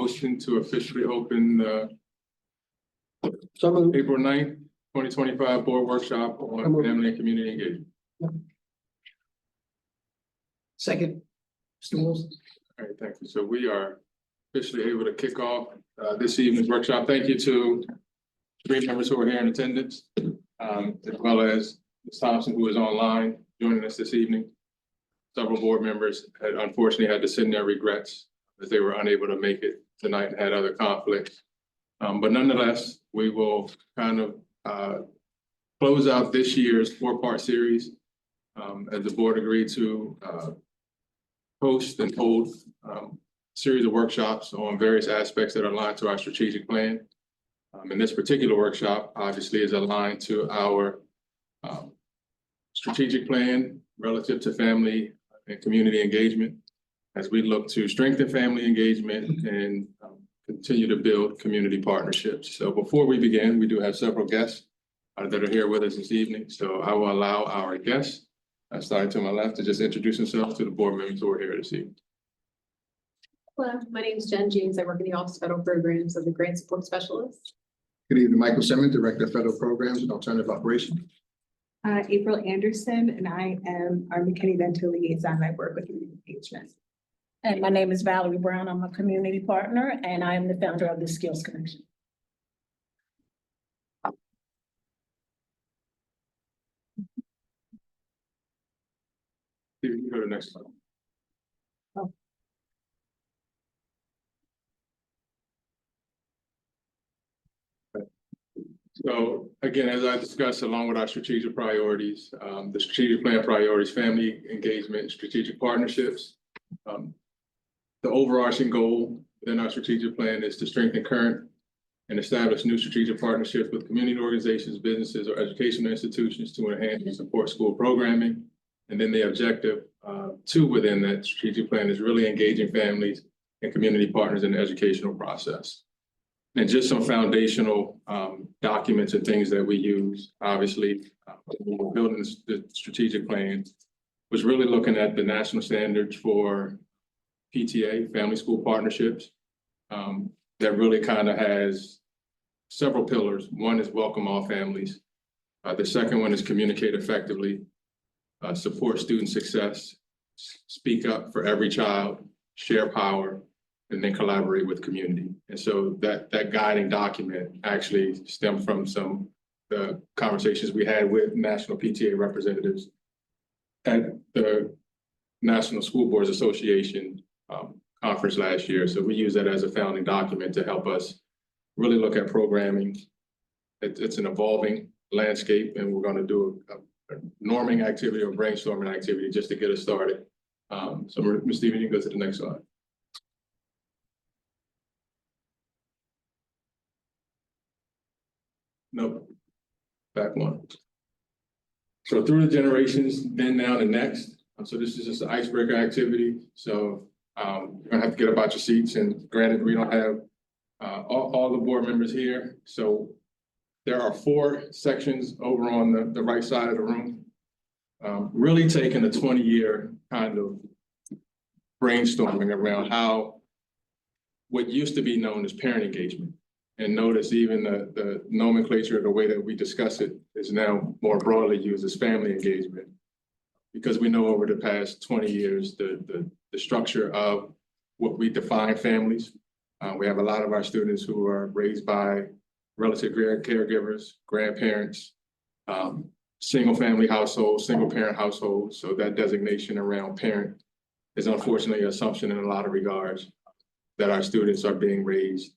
motion to officially open So moved. April 9th, 2025 board workshop on family and community engagement. Second. Mr. Wilson. All right, thank you. So we are officially able to kick off this evening's workshop. Thank you to three members who are here in attendance, as well as Ms. Thompson, who is online joining us this evening. Several board members had unfortunately had to send their regrets as they were unable to make it tonight and had other conflicts. But nonetheless, we will kind of close out this year's four-part series as the board agreed to host and hold a series of workshops on various aspects that are aligned to our strategic plan. And this particular workshop obviously is aligned to our strategic plan relative to family and community engagement as we look to strengthen family engagement and continue to build community partnerships. So before we begin, we do have several guests that are here with us this evening. So I will allow our guests, starting to my left, to just introduce themselves to the board members who are here this evening. Hello, my name is Jen James. I work in the Office of Federal Programs as a Grant Support Specialist. Good evening, Michael Simmons, Director of Federal Programs and Alternative Operations. April Anderson, and I am our McKinney Vento liaison. I work with community engagement. And my name is Valerie Brown. I'm a community partner and I am the founder of the Skills Connection. You can go to the next slide. So again, as I discussed, along with our strategic priorities, the strategic plan priorities, family engagement, strategic partnerships. The overarching goal within our strategic plan is to strengthen current and establish new strategic partnerships with community organizations, businesses, or educational institutions to enhance and support school programming. And then the objective two within that strategic plan is really engaging families and community partners in the educational process. And just some foundational documents and things that we use, obviously, when we're building the strategic plan, was really looking at the national standards for PTA, family school partnerships, that really kind of has several pillars. One is welcome all families. The second one is communicate effectively, support student success, speak up for every child, share power, and then collaborate with community. And so that guiding document actually stemmed from some the conversations we had with national PTA representatives at the National School Boards Association conference last year. So we use that as a founding document to help us really look at programming. It's an evolving landscape, and we're going to do a norming activity or brainstorming activity just to get us started. So Ms. Stevens, you can go to the next slide. Nope. Back one. So through the generations, then, now, and next. So this is just an icebreaker activity. So you're gonna have to get up out your seats, and granted, we don't have all the board members here. So there are 4 sections over on the right side of the room. Really taking a 20-year kind of brainstorming around how what used to be known as parent engagement. And notice even the nomenclature, the way that we discuss it is now more broadly used as family engagement. Because we know over the past 20 years, the structure of what we define families. We have a lot of our students who are raised by relative caregivers, grandparents, single family households, single parent households. So that designation around parent is unfortunately an assumption in a lot of regards that our students are being raised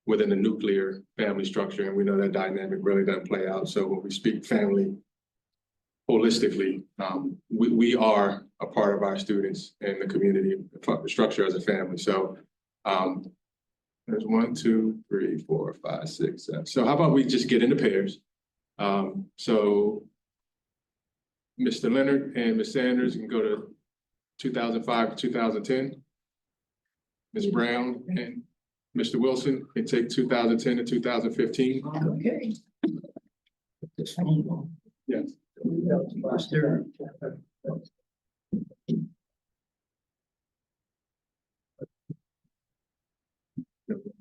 within the nuclear family structure. And we know that dynamic really doesn't play out. So when we speak family holistically, we are a part of our students and the community structure as a family. So there's 1, 2, 3, 4, 5, 6, 7. So how about we just get into pairs? So Mr. Leonard and Ms. Sanders can go to 2005 to 2010. Ms. Brown and Mr. Wilson can take 2010 to 2015. Okay. Yes.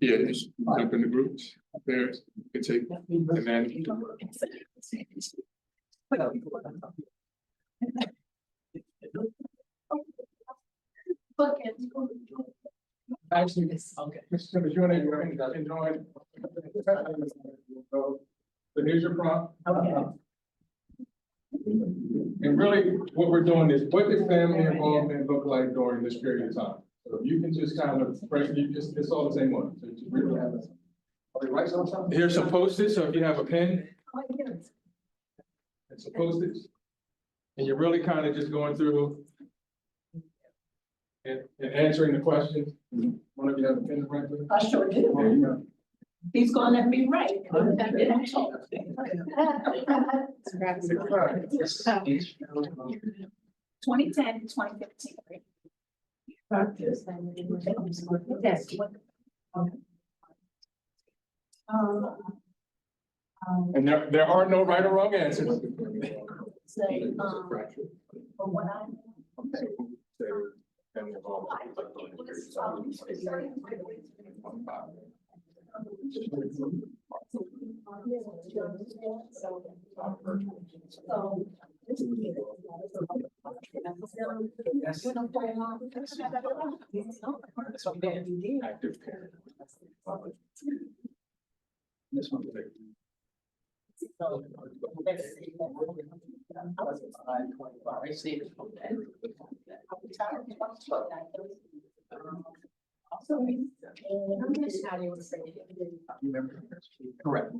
Yeah, just jump in the groups there, you can take, and then Actually, it's, okay. Mr. Simmons, you want to enjoy? So here's your prompt. Okay. And really, what we're doing is, what did family involvement look like during this period of time? So you can just kind of, it's all the same one. So just really have it. Here's some Post-its, so if you have a pen, and some Post-its. And you're really kind of just going through and answering the questions. One of you have a pen right there? I sure do. There you go. He's gonna let me write. 2010 to 2015. Yes. And there are no right or wrong answers. Say, from what I. Family involvement. Active parent. This one. I see it. Remember? Correct.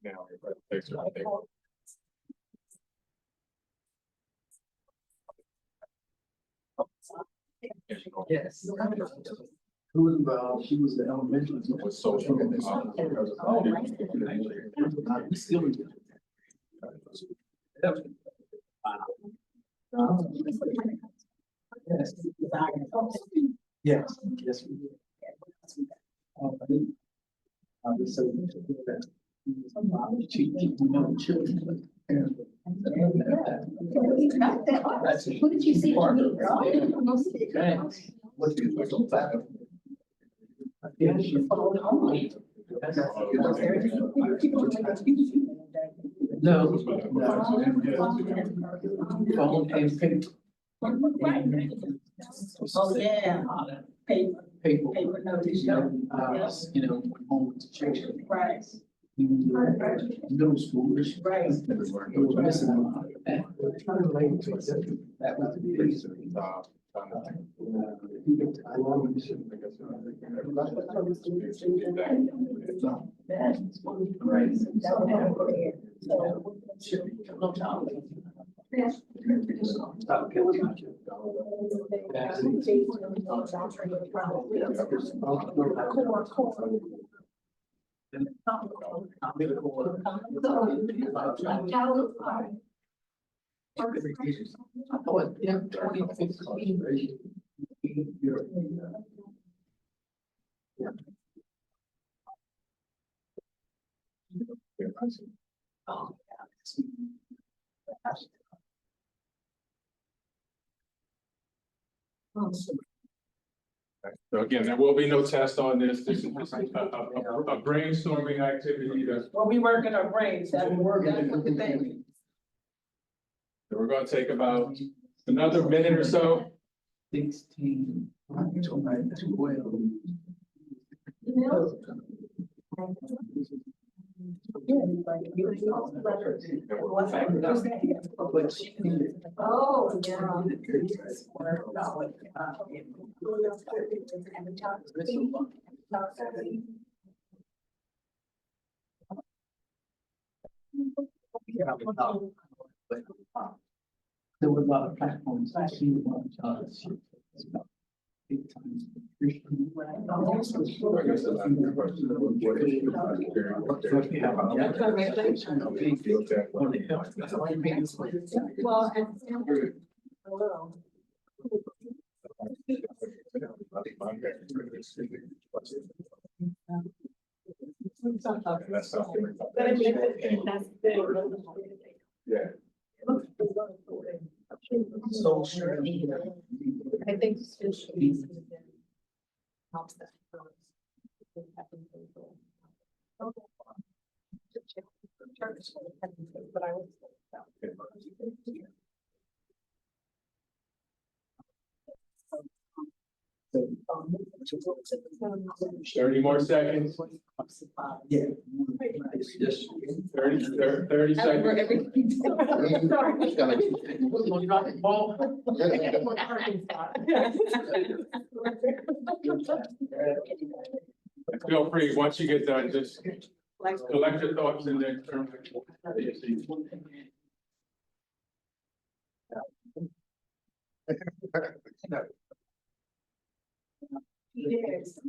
Now, thanks for everything. Yes. Who was involved? She was the elementary. Was social. We still do. Yes. Yes, yes. We did. So, children. What did you see? What do you yeah, she followed home. No. Phone and paper. Oh, yeah. Paper, Paper. paper notice. You know, went home to church. Right. Middle schoolers. Right. It was missing a lot of that. That was the reason. Oh, yeah, 2015. Yeah. Oh, So again, there will be no test on this. This is just a brainstorming activity that's, Well, we work in our brains, that's what the thing. that we're gonna take about another minute or so. 16. 12. Oh, yeah. There were a lot of platforms. I see one. Well, That's something. Yeah. I think. Helps that. But I was. Thirty more seconds. Yeah. 30 seconds. Feel free, once you get done, just collect your thoughts and then turn. Yes.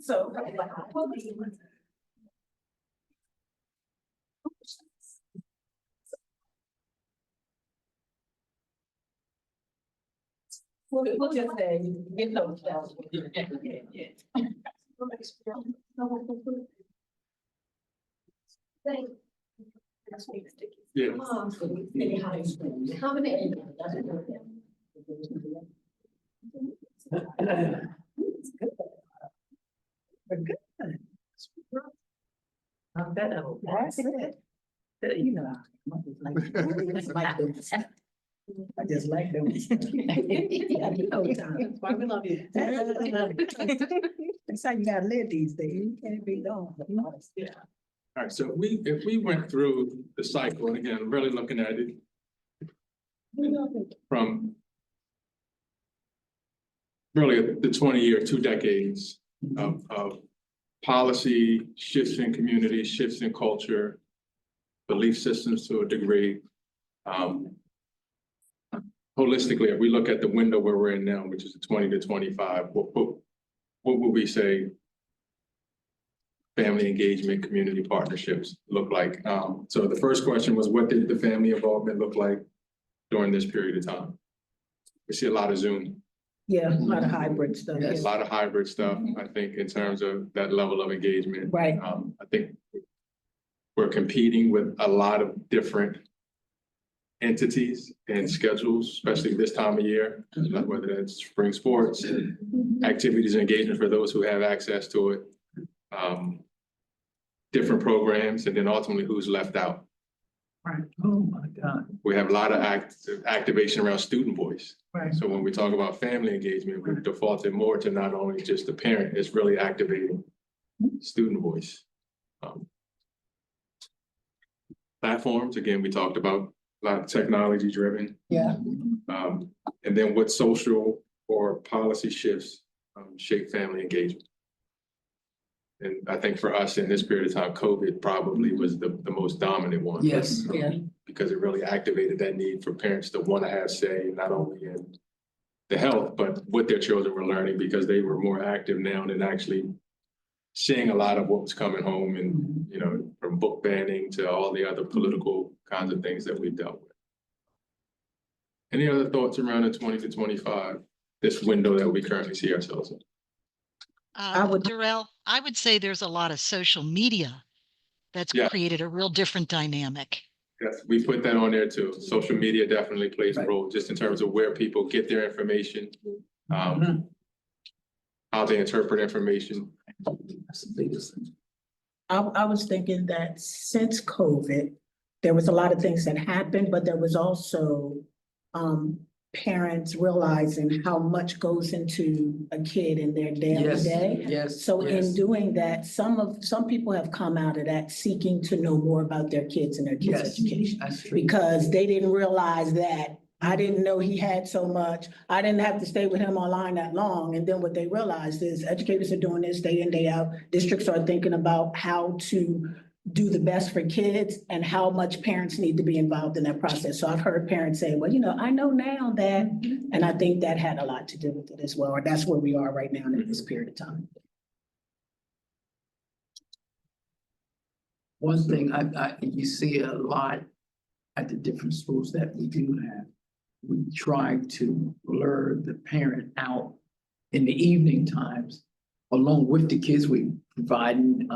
So. We'll just say, get those down. Yeah. That's it. You know. I just like them. Why we love you. That's how you gotta live these days. You can't be gone. All right, so if we went through the cycle, and again, really looking at it from really the 20-year, 2 decades of policy shifts in community, shifts in culture, belief systems to a degree. Holistically, if we look at the window where we're in now, which is 20 to 25, what would we say family engagement, community partnerships look like? So the first question was, what did the family involvement look like during this period of time? We see a lot of Zoom, Yeah, a lot of hybrid stuff. a yeah. lot of hybrid stuff, I think, in terms of that level of engagement. Right. I think we're competing with a lot of different entities and schedules, especially this time of year, whether that's spring sports, activities and engagement for those who have access to it, different programs, and then ultimately who's left out. Right. Oh, my God. We have a lot of activation around student voice. Right. So when we talk about family engagement, we've defaulted more to not only just the parent, it's really activating student voice. Platforms, again, we talked about a lot of technology driven. Yeah. And then what social or policy shifts shape family engagement. And I think for us in this period of time, COVID probably was the most dominant one. Yes. Yeah. Because it really activated that need for parents to want to have say, not only in the health, but what their children were learning, because they were more active now than actually seeing a lot of what was coming home, and, you know, from book banning to all the other political kinds of things that we've dealt with. Any other thoughts around the 20 to 25, this window that we currently see ourselves in? Darrell, I would say there's a lot of social media that's Yeah. created a real different dynamic. Yes, we put that on there too. Social media definitely plays a role, just in terms of where people get their information, how they interpret information. That's the biggest thing. I was thinking that since COVID, there was a lot of things that happened, but there was also parents realizing how much goes into a kid in their daily day. Yes. So in doing that, some people have come out of that seeking to know more about their kids and their kids' education. That's true. Because they didn't realize that I didn't know he had so much. I didn't have to stay with him online that long. And then what they realized is educators are doing this day in, day out. Districts are thinking about how to do the best for kids and how much parents need to be involved in that process. So I've heard parents say, well, I know now that, and I think that had a lot to do with it as well. Or that's where we are right now in this period of time. One thing you see a lot at the different schools that we do have, we try to lure the parent out in the evening times, along with the kids. We providing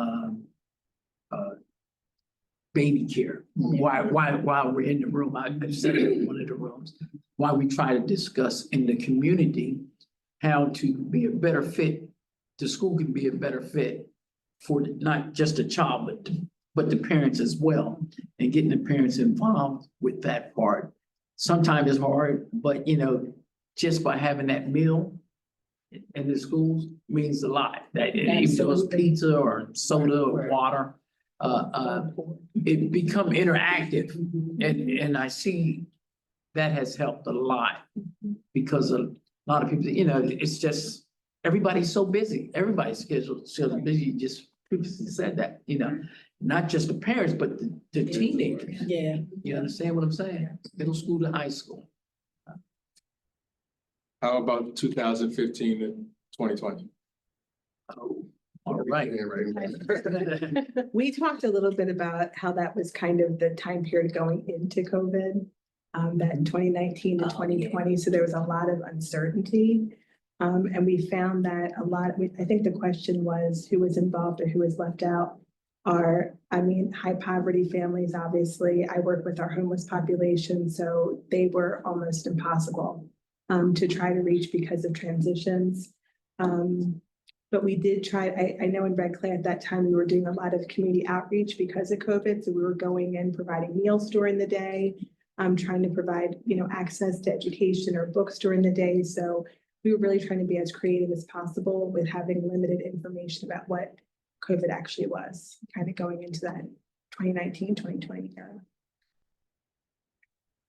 baby care while we're in the room. I said it in one of the rooms, while we try to discuss in the community how to be a better fit. The school can be a better fit for not just the child, but the parents as well, and getting the parents involved with that part. Sometimes it's hard, but just by having that meal in the schools means a lot. That even though it's pizza or soda or water, it become interactive, and I see that has helped a lot, because a lot of people, it's just everybody's so busy. Everybody's scheduled so busy. Just previously said that, not just the parents, but the teenagers. Yeah. You understand what I'm saying? Middle school to high school. How about 2015 to 2020? Oh, all right. Yeah, right. We talked a little bit about how that was kind of the time period going into COVID, that 2019 to 2020. So there was a lot of uncertainty. And we found that I think the question was who was involved or who was left out. High poverty families, obviously. I work with our homeless population, so they were almost impossible to try to reach because of transitions. But we did try, I know in Red Clay at that time, we were doing a lot of community outreach because of COVID. So we were going in, providing meals during the day, trying to provide, access to education or books during the day. So we were really trying to be as creative as possible with having limited information about what COVID actually was, kind of going into that 2019, 2020 era.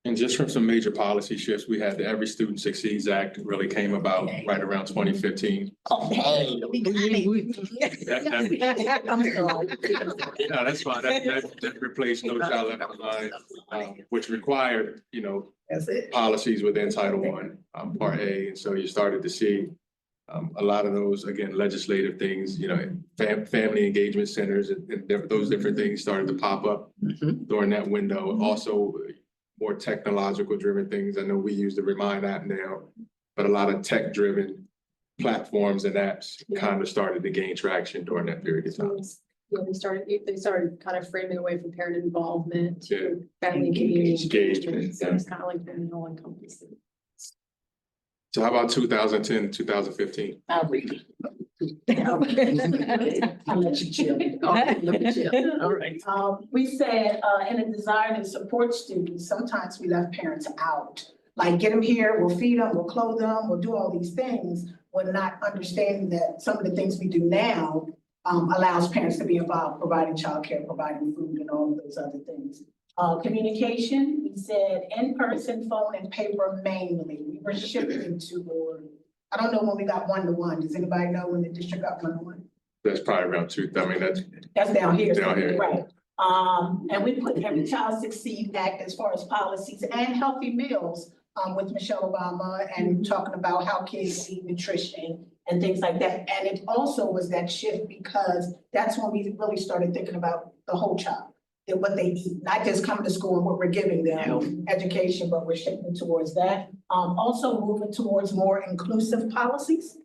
And just from some major policy shifts, we had the Every Student Succeeds Act really came about right around 2015. No, that's fine. That replaced No Child Left Behind, which required, That's it. policies within Title I, Part A. And so you started to see a lot of those, again, legislative things, family engagement centers and those different things started to pop up during that window. Also, more technological driven things. I know we use the Remind app now, but a lot of tech driven platforms and apps kind of started to gain traction during that period of time. Yeah, they started kind of framing away from parent involvement Yeah. to family and community Engagement, So yeah. it's kind of like the all encompassing. So how about 2010, 2015? I'll read it. I'll let you chill. Let me chill. All right. We said, in a desire to support students, sometimes we left parents out. Like, get them here, we'll feed them, we'll clothe them, we'll do all these things, but not understanding that some of the things we do now allows parents to be involved, providing childcare, providing food and all of those other things. Communication, we said in-person, phone and paper mainly. We were shifting toward, I don't know when we got one-to-one. Does anybody know when the district got one-to-one? That's probably around That's down here. Down here. Right. And we put Every Child Succeed Act as far as policies and healthy meals with Michelle Obama and talking about how kids eat nutrition and things like that. And it also was that shift because that's when we really started thinking about the whole child and what they eat, not just coming to school and what we're giving them, education, but we're shifting towards that. Also moving towards more inclusive policies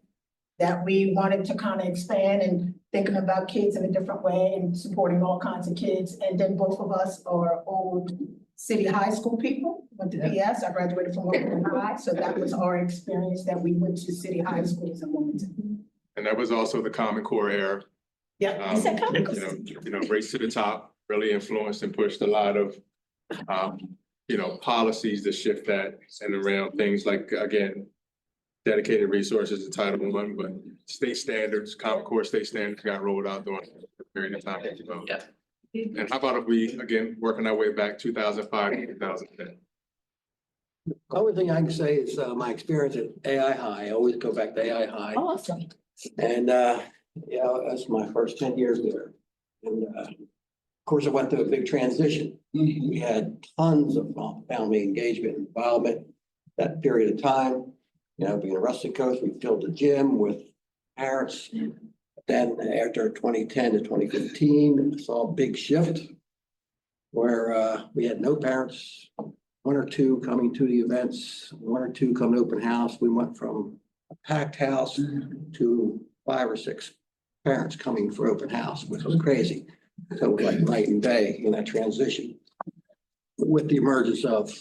that we wanted to kind of expand and thinking about kids in a different way and supporting all kinds of kids. And then both of us are old city high school people, went to PS. I graduated from Wilmington High. So that was our experience that we went to city high schools in Wilmington. And that was also the Common Core era. Yeah, you said Common Core. Race to the top really influenced and pushed a lot of, policies to shift that and around things like, again, dedicated resources to Title I, but state standards, Common Core state standards got rolled out during the period of time as well. Yeah. And how about if we, again, working our way back 2005 to 2010? The only thing I can say is my experience at AI High. I always go back to AI High. Awesome. And, that's my first 10 years there. And, of course, I went through a big transition. We had tons of family engagement and involvement that period of time. Being a wrestling coach, we filled the gym with parents. Then after 2010 to 2015, I saw a big shift where we had no parents, one or two coming to the events, one or two coming to open house. We went from a packed house to 5 or 6 parents coming for open house, which was crazy. So it was like night and day in that transition. With the emergence of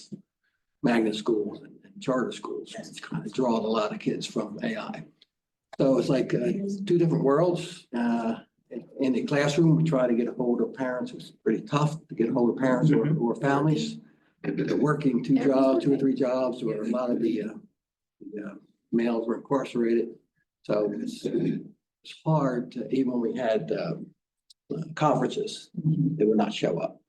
magnet schools and charter schools, it's kind of drawing a lot of kids from AI. So it's like 2 different worlds. In the classroom, we try to get a hold of parents. It's pretty tough to get a hold of parents or families. They're working 2 jobs, 2 or 3 jobs, or a lot of the males were incarcerated. So it's hard to, even when we had conferences, they would not show up.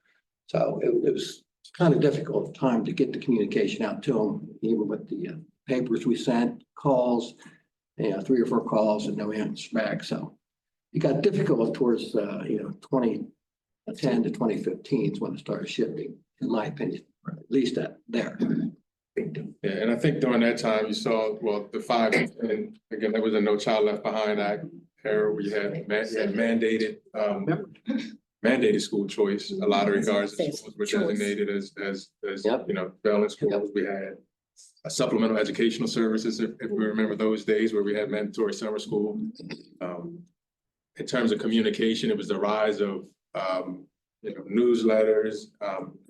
So it was kind of difficult time to get the communication out to them, even with the papers we sent, calls, 3 or 4 calls and no answers back. So it got difficult towards 2010 to 2015 is when it started shifting, in my opinion, at least there. Yeah, and I think during that time you saw, well, the 5 and again, there was a No Child Left Behind Act era. We had mandated school choice. A lot of regards schools were designated as failing schools. We had supplemental educational services, if we remember those days where we had mandatory summer school. In terms of communication, it was the rise of newsletters,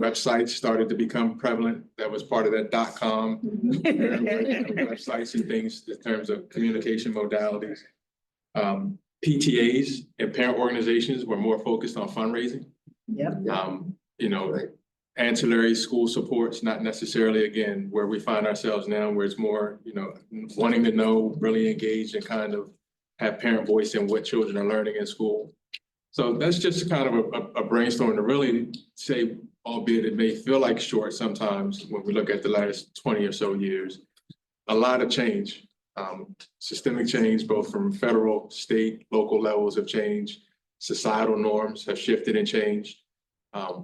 websites started to become prevalent. That was part of that .com websites and things in terms of communication modalities. PTAs and parent organizations were more focused on fundraising. Ancillary school supports, not necessarily, again, where we find ourselves now, where it's more, wanting to know, really engaged and kind of have parent voice in what children are learning in school. So that's just kind of a brainstorm to really say, albeit it may feel like short sometimes when we look at the last 20 or so years, a lot of change. Systemic change, both from federal, state, local levels have changed. Societal norms have shifted and changed,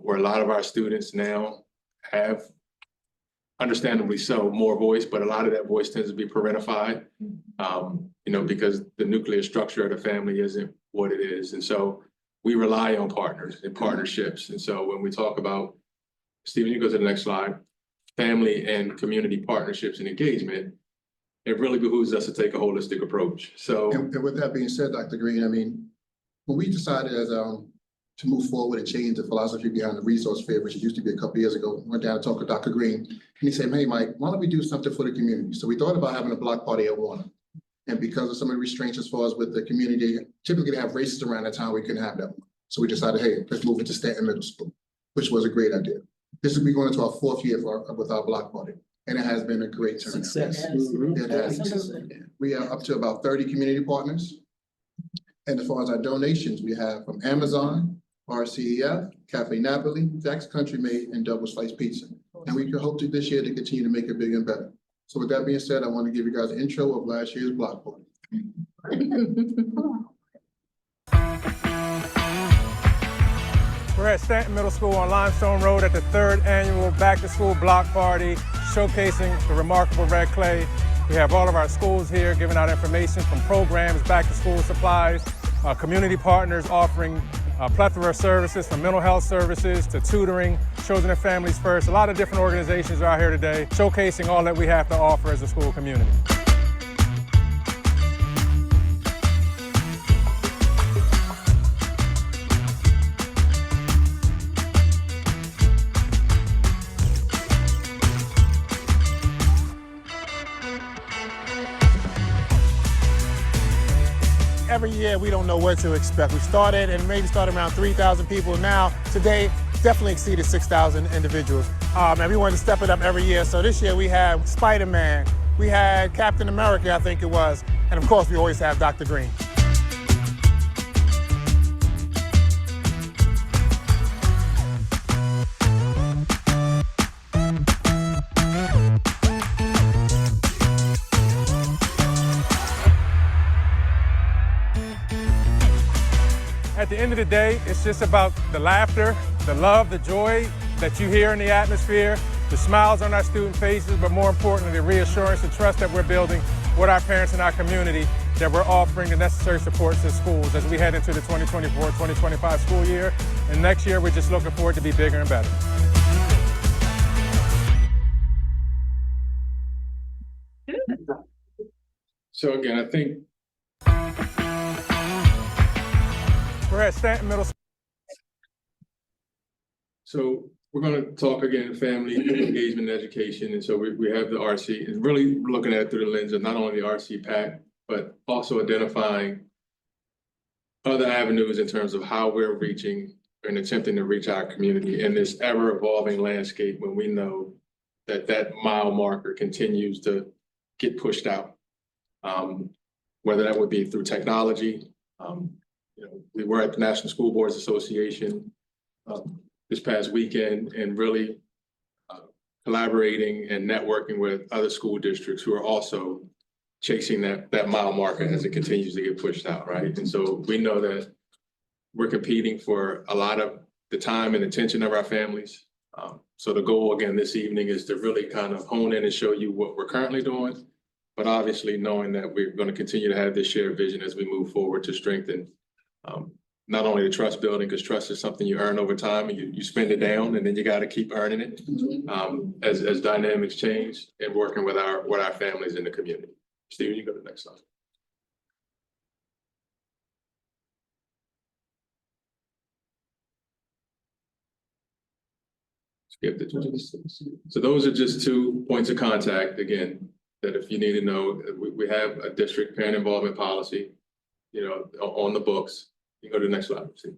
where a lot of our students now have, understandably so, more voice, but a lot of that voice tends to be parentified, because the nuclear structure of the family isn't what it is. And so we rely on partners and partnerships. And so when we talk about, Stephen, you go to the next slide, family and community partnerships and engagement, it really behooves us to take a holistic approach. So, And with that being said, Dr. Green, I mean, when we decided to move forward and change the philosophy behind the resource fair, which it used to be a couple of years ago, went down to talk to Dr. Green, and he said, hey, Mike, why don't we do something for the community? So we thought about having a block party at Warner. And because of some of the restraints as far as with the community, typically they have races around that time, we couldn't have that one. So we decided, hey, let's move it to Stanton Middle School, which was a great idea. This will be going into our 4th year with our block party. And it has been a great turnout. Success. It has. We are up to about 30 community partners. And as far as our donations, we have from Amazon, RCEF, Cafe Napoli, Jack's Country Made, and Double Slice Pizza. And we can hope to this year to continue to make it bigger and better. So with that being said, I want to give you guys an intro of last year's block party. We're at Stanton Middle School on Limestone Road at the 3rd annual Back to School Block Party, showcasing the remarkable red clay. We have all of our schools here giving out information from programs, back to school supplies, community partners offering a plethora of services from mental health services to tutoring, Children and Families First. A lot of different organizations are out here today showcasing all that we have to offer as a school community. Every year, we don't know what to expect. We started and maybe started around 3,000 people. Now, today, definitely exceeded 6,000 individuals. And we wanted to step it up every year. So this year we had Spider-Man, we had Captain America, I think it was, and of course we always have Dr. Green. At the end of the day, it's just about the laughter, the love, the joy that you hear in the atmosphere, the smiles on our student faces, but more importantly, the reassurance and trust that we're building with our parents and our community, that we're offering the necessary supports to schools as we head into the 2024-2025 school year. And next year, we're just looking forward to be bigger and better. So again, I think We're at Stanton Middle School. so we're gonna talk again, family engagement and education, and so we have the RC, and really looking at it through the lens of not only the RC PAC, but also identifying other avenues in terms of how we're reaching and attempting to reach our community in this ever-evolving landscape when we know that that mile marker continues to get pushed out. Whether that would be through technology, we were at the National School Boards Association this past weekend and really collaborating and networking with other school districts who are also chasing that mile marker as it continues to get pushed out, right? And so we know that we're competing for a lot of the time and attention of our families. So the goal again this evening is to really kind of hone in and show you what we're currently doing, but obviously knowing that we're going to continue to have this shared vision as we move forward to strengthen not only the trust building, because trust is something you earn over time and you spend it down and then you got to keep earning it as dynamics change and working with our families in the community. Steven, you go to the next slide. Skip the 26. So those are just 2 points of contact, again, that if you need to know, we have a district parent involvement policy, on the books. You can go to the next slide, see.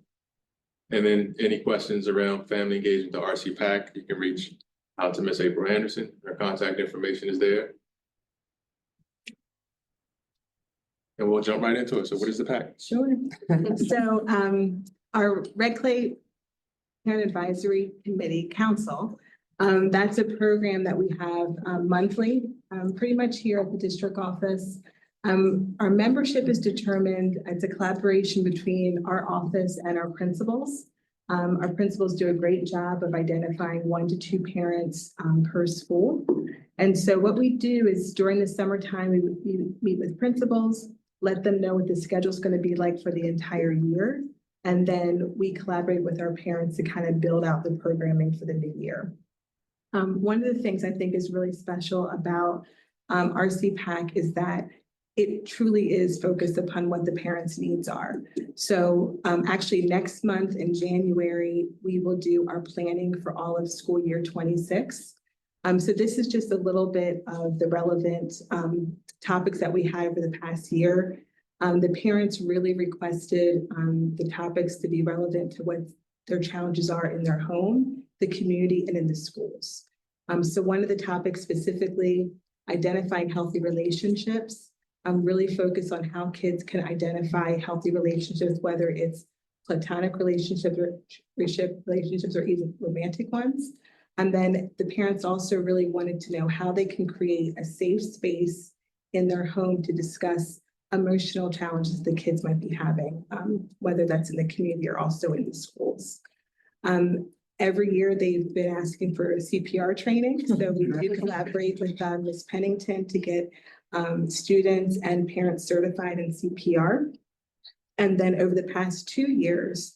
And then any questions around family engagement, the RC PAC, you can reach out to Miss April Anderson. Her contact information is there. And we'll jump right into it. So what is the PAC? Sure. So our Red Clay Parent Advisory Committee Council, that's a program that we have monthly, pretty much here at the district office. Our membership is determined, it's a collaboration between our office and our principals. Our principals do a great job of identifying 1 to 2 parents per school. And so what we do is during the summertime, we meet with principals, let them know what the schedule is going to be like for the entire year. And then we collaborate with our parents to kind of build out the programming for the new year. One of the things I think is really special about RC PAC is that it truly is focused upon what the parents' needs are. So actually next month in January, we will do our planning for all of school year 26. So this is just a little bit of the relevant topics that we had over the past year. The parents really requested the topics to be relevant to what their challenges are in their home, the community, and in the schools. So one of the topics specifically, identifying healthy relationships, really focus on how kids can identify healthy relationships, whether it's platonic relationships or even romantic ones. And then the parents also really wanted to know how they can create a safe space in their home to discuss emotional challenges the kids might be having, whether that's in the community or also in the schools. Every year they've been asking for CPR training. So we do collaborate with Ms. Pennington to get students and parents certified in CPR. And then over the past 2 years,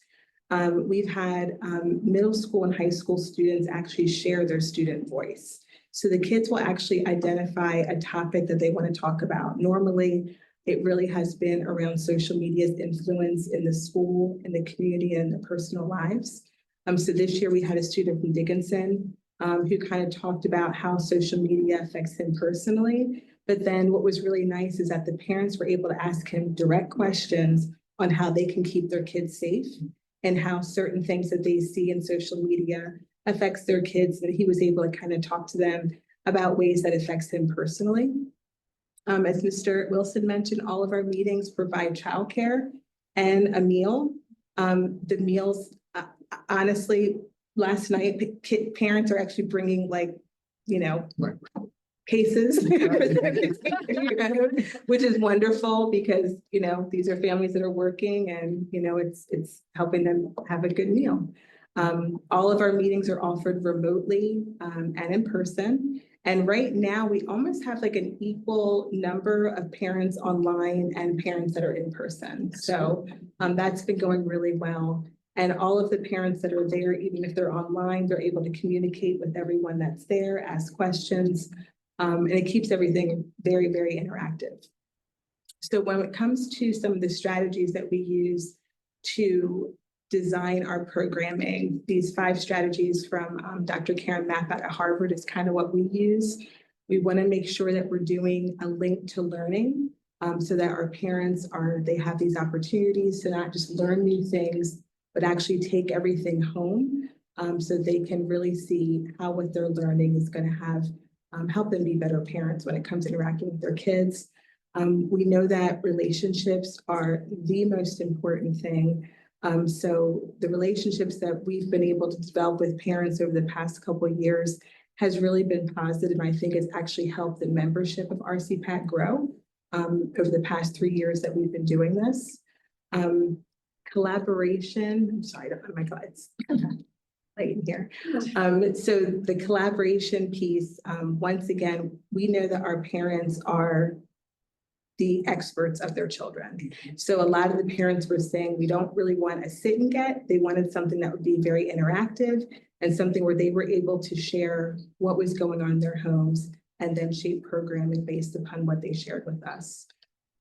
we've had middle school and high school students actually share their student voice. So the kids will actually identify a topic that they want to talk about. Normally, it really has been around social media's influence in the school, in the community, and the personal lives. So this year we had a student from Dickinson who kind of talked about how social media affects him personally. But then what was really nice is that the parents were able to ask him direct questions on how they can keep their kids safe and how certain things that they see in social media affects their kids. And he was able to kind of talk to them about ways that affects him personally. As Mr. Wilson mentioned, all of our meetings provide childcare and a meal. The meals, honestly, last night, parents are actually bringing cases. Which is wonderful because, you know, these are families that are working and, you know, it's helping them have a good meal. All of our meetings are offered remotely and in person. And right now, we almost have like an equal number of parents online and parents that are in person. So that's been going really well. And all of the parents that are there, even if they're online, they're able to communicate with everyone that's there, ask questions. And it keeps everything very, very interactive. So when it comes to some of the strategies that we use to design our programming, these 5 strategies from Dr. Karen Mapp out of Harvard is kind of what we use. We want to make sure that we're doing a link to learning so that our parents they have these opportunities to not just learn new things, but actually take everything home so they can really see how what they're learning is going to have help them be better parents when it comes to interacting with their kids. We know that relationships are the most important thing. So the relationships that we've been able to develop with parents over the past couple of years has really been positive. And I think it's actually helped the membership of RCPAC grow over the past 3 years that we've been doing this. Collaboration, I'm sorry, I don't have my slides. Late in here. So the collaboration piece, once again, we know that our parents are the experts of their children. So a lot of the parents were saying, we don't really want a sit and get. They wanted something that would be very interactive and something where they were able to share what was going on in their homes and then shape programming based upon what they shared with us.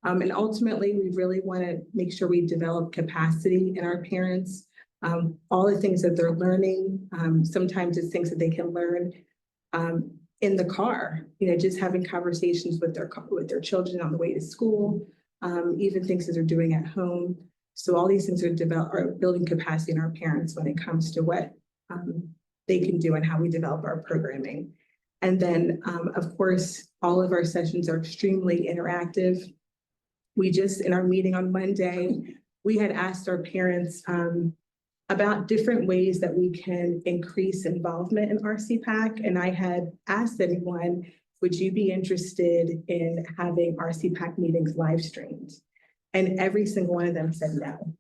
And ultimately, we really want to make sure we develop capacity in our parents. All the things that they're learning, sometimes it's things that they can learn in the car, you know, just having conversations with their children on the way to school, even things that they're doing at home. So all these things are building capacity in our parents when it comes to what they can do and how we develop our programming. And then, of course, all of our sessions are extremely interactive. We just, in our meeting on Monday, we had asked our parents about different ways that we can increase involvement in RCPAC. And I had asked everyone, would you be interested in having RCPAC meetings live streamed? And every single one of them said no.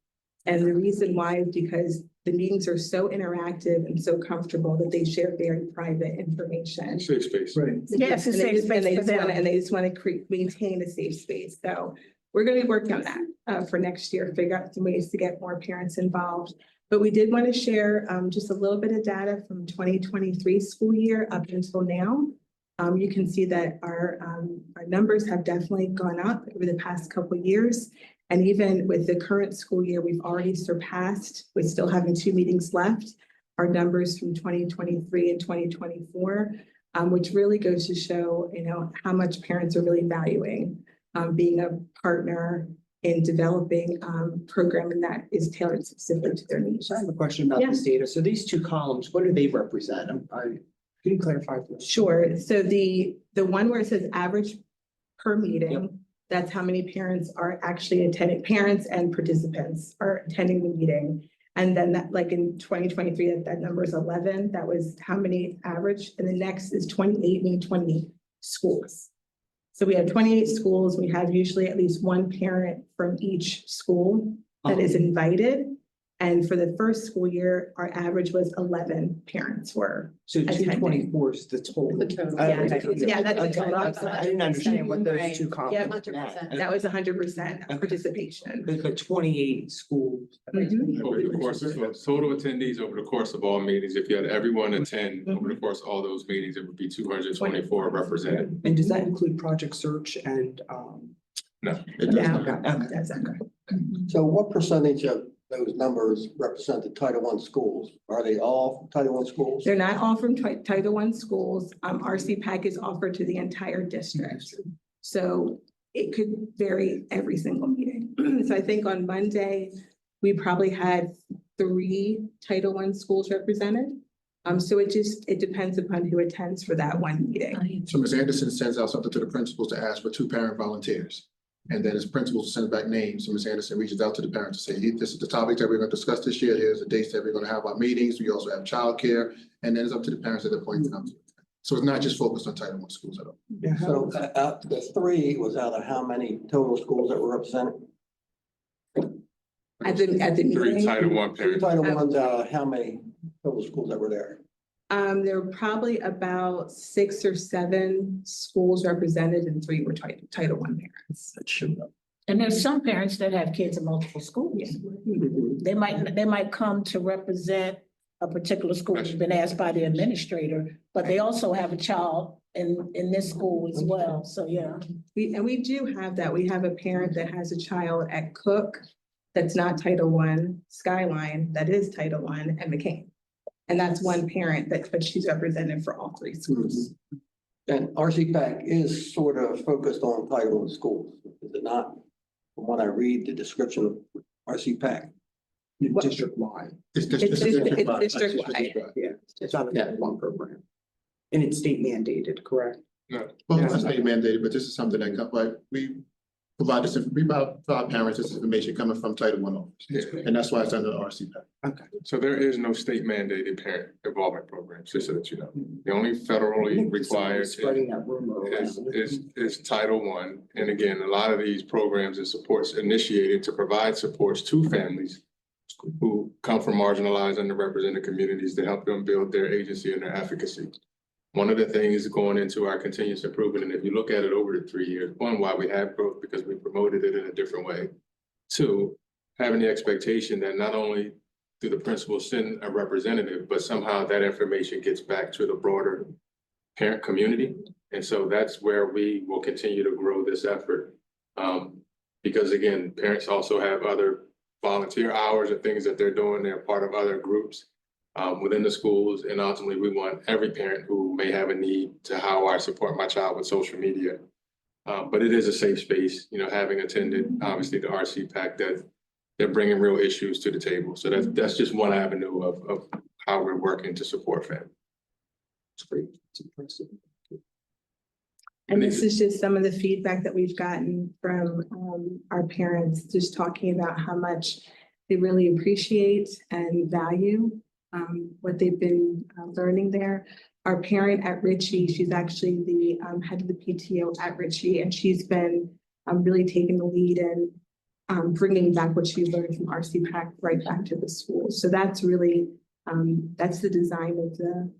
And the reason why is because the meetings are so interactive and so comfortable that they share very private information. Safe space. Right. Yes, it's a safe space for them. And they just want to maintain a safe space. So we're going to be working on that for next year, figure out some ways to get more parents involved. But we did want to share just a little bit of data from 2023 school year up until now. You can see that our numbers have definitely gone up over the past couple of years. And even with the current school year, we've already surpassed, with still having 2 meetings left, our numbers from 2023 and 2024, which really goes to show, you know, how much parents are really valuing being a partner in developing programming that is tailored specifically to their needs. So I have a question about this data. So these 2 columns, what do they represent? Can you clarify for us? Sure. So the one where it says average per meeting, that's how many parents are actually attending, parents and participants are attending the meeting. And then that, like in 2023, that number is 11. That was how many average. And the next is 28, meaning 20 schools. So we have 28 schools. We have usually at least one parent from each school that is invited. And for the first school year, our average was 11 parents were. So 224 is the total. Yeah, that's the total. I didn't understand what those 2 Yeah, columns 100%. meant. That was 100% participation. But 28 schools. Mhm. Over the course of total attendees over the course of all meetings, if you had everyone attend over the course of all those meetings, it would be 224 represented. And does that include Project Search and? No. It does Yeah. not. Okay. That's correct. So what percentage of those numbers represent the Title I schools? Are they all from Title I schools? They're not all from Title I schools. RCPAC is offered to the entire district. So it could vary every single meeting. So I think on Monday, we probably had 3 Title I schools represented. So it depends upon who attends for that one meeting. So Ms. Anderson sends out something to the principals to ask for 2 parent volunteers. And then his principals send back names. So Ms. Anderson reaches out to the parents to say, this is the topic that we're going to discuss this year. Here's the dates that we're going to have our meetings. We also have childcare. And then it's up to the parents at the point to come to. So it's not just focused on Title I schools at all. So the three was out of how many total schools that were represented? At the Three meeting, Title I Three parents. Title I's out of how many total schools that were there? there were probably about 6 or 7 schools represented and 3 were Title I parents. And there's some parents that have kids in multiple schools. They might come to represent a particular school that's been asked by the administrator, but they also have a child in this school as well, so yeah. We do have that. We have a parent that has a child at Cook that's not Title I, Skyline, that is Title I, and McCain. And that's one parent but she's represented for all 3 schools. And RCPAC is sort of focused on Title I schools, is it not? From what I read, the description of RCPAC. What- District-wide. It's It's district-wide. district-wide. Yeah, it's not a Title I program. And it's state mandated, correct? No, Well, it's not state mandated, but this is something that, like, we provide parents this information coming from Title I office. Yeah. And that's why it's under the RCPAC. Okay. So there is no state mandated parent involvement program, just so that you know. The only federally required Spreading that rumor around. is Title I. And again, a lot of these programs and supports initiated to provide supports to families who come from marginalized, underrepresented communities to help them build their agency and their efficacy. One of the things going into our continuous improvement, and if you look at it over the 3 years, one, why we have growth, because we promoted it in a different way. 2, having the expectation that not only do the principals send a representative, but somehow that information gets back to the broader parent community. And so that's where we will continue to grow this effort. Because again, parents also have other volunteer hours and things that they're doing. They're part of other groups within the schools. And ultimately, we want every parent who may have a need to how I support my child with social media. But it is a safe space, you know, having attended, obviously, the RCPAC, that they're bringing real issues to the table. So that's just one avenue of how we're working to support families. It's great. It's impressive. And this is just some of the feedback that we've gotten from our parents, just talking about how much they really appreciate and value what they've been learning there. Our parent at Ritchie, she's actually the head of the PTO at Ritchie, and she's been really taking the lead in bringing back what she learned from RCPAC right back to the school. So that's really that's the design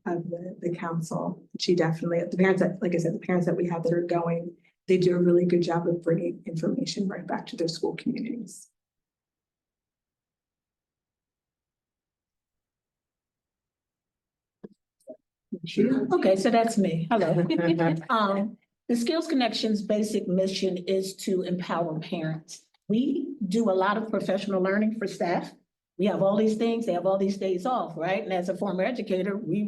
of the council. She definitely, the parents that, like I said, the parents that we have that are going, they do a really good job of bringing information right back to their school communities. Okay, so that's me. Hello. The Skills Connections basic mission is to empower parents. We do a lot of professional learning for staff. We have all these things, they have all these days off, right? And as a former educator, we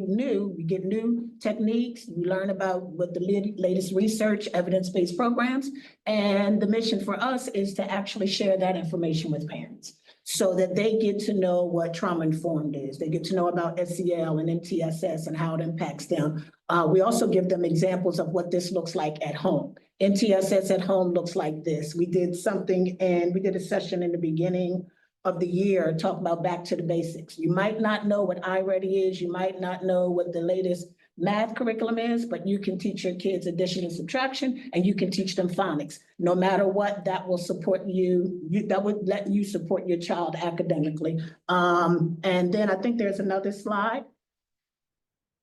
get new techniques, we learn about what the latest research, evidence-based programs. And the mission for us is to actually share that information with parents so that they get to know what trauma-informed is. They get to know about SEL and MTSS and how it impacts them. We also give them examples of what this looks like at home. MTSS at home looks like this. We did something and we did a session in the beginning of the year, talk about back to the basics. You might not know what iReady is, you might not know what the latest math curriculum is, but you can teach your kids addition and subtraction, and you can teach them phonics. No matter what, that will support you, that would let you support your child academically. And then I think there's another slide.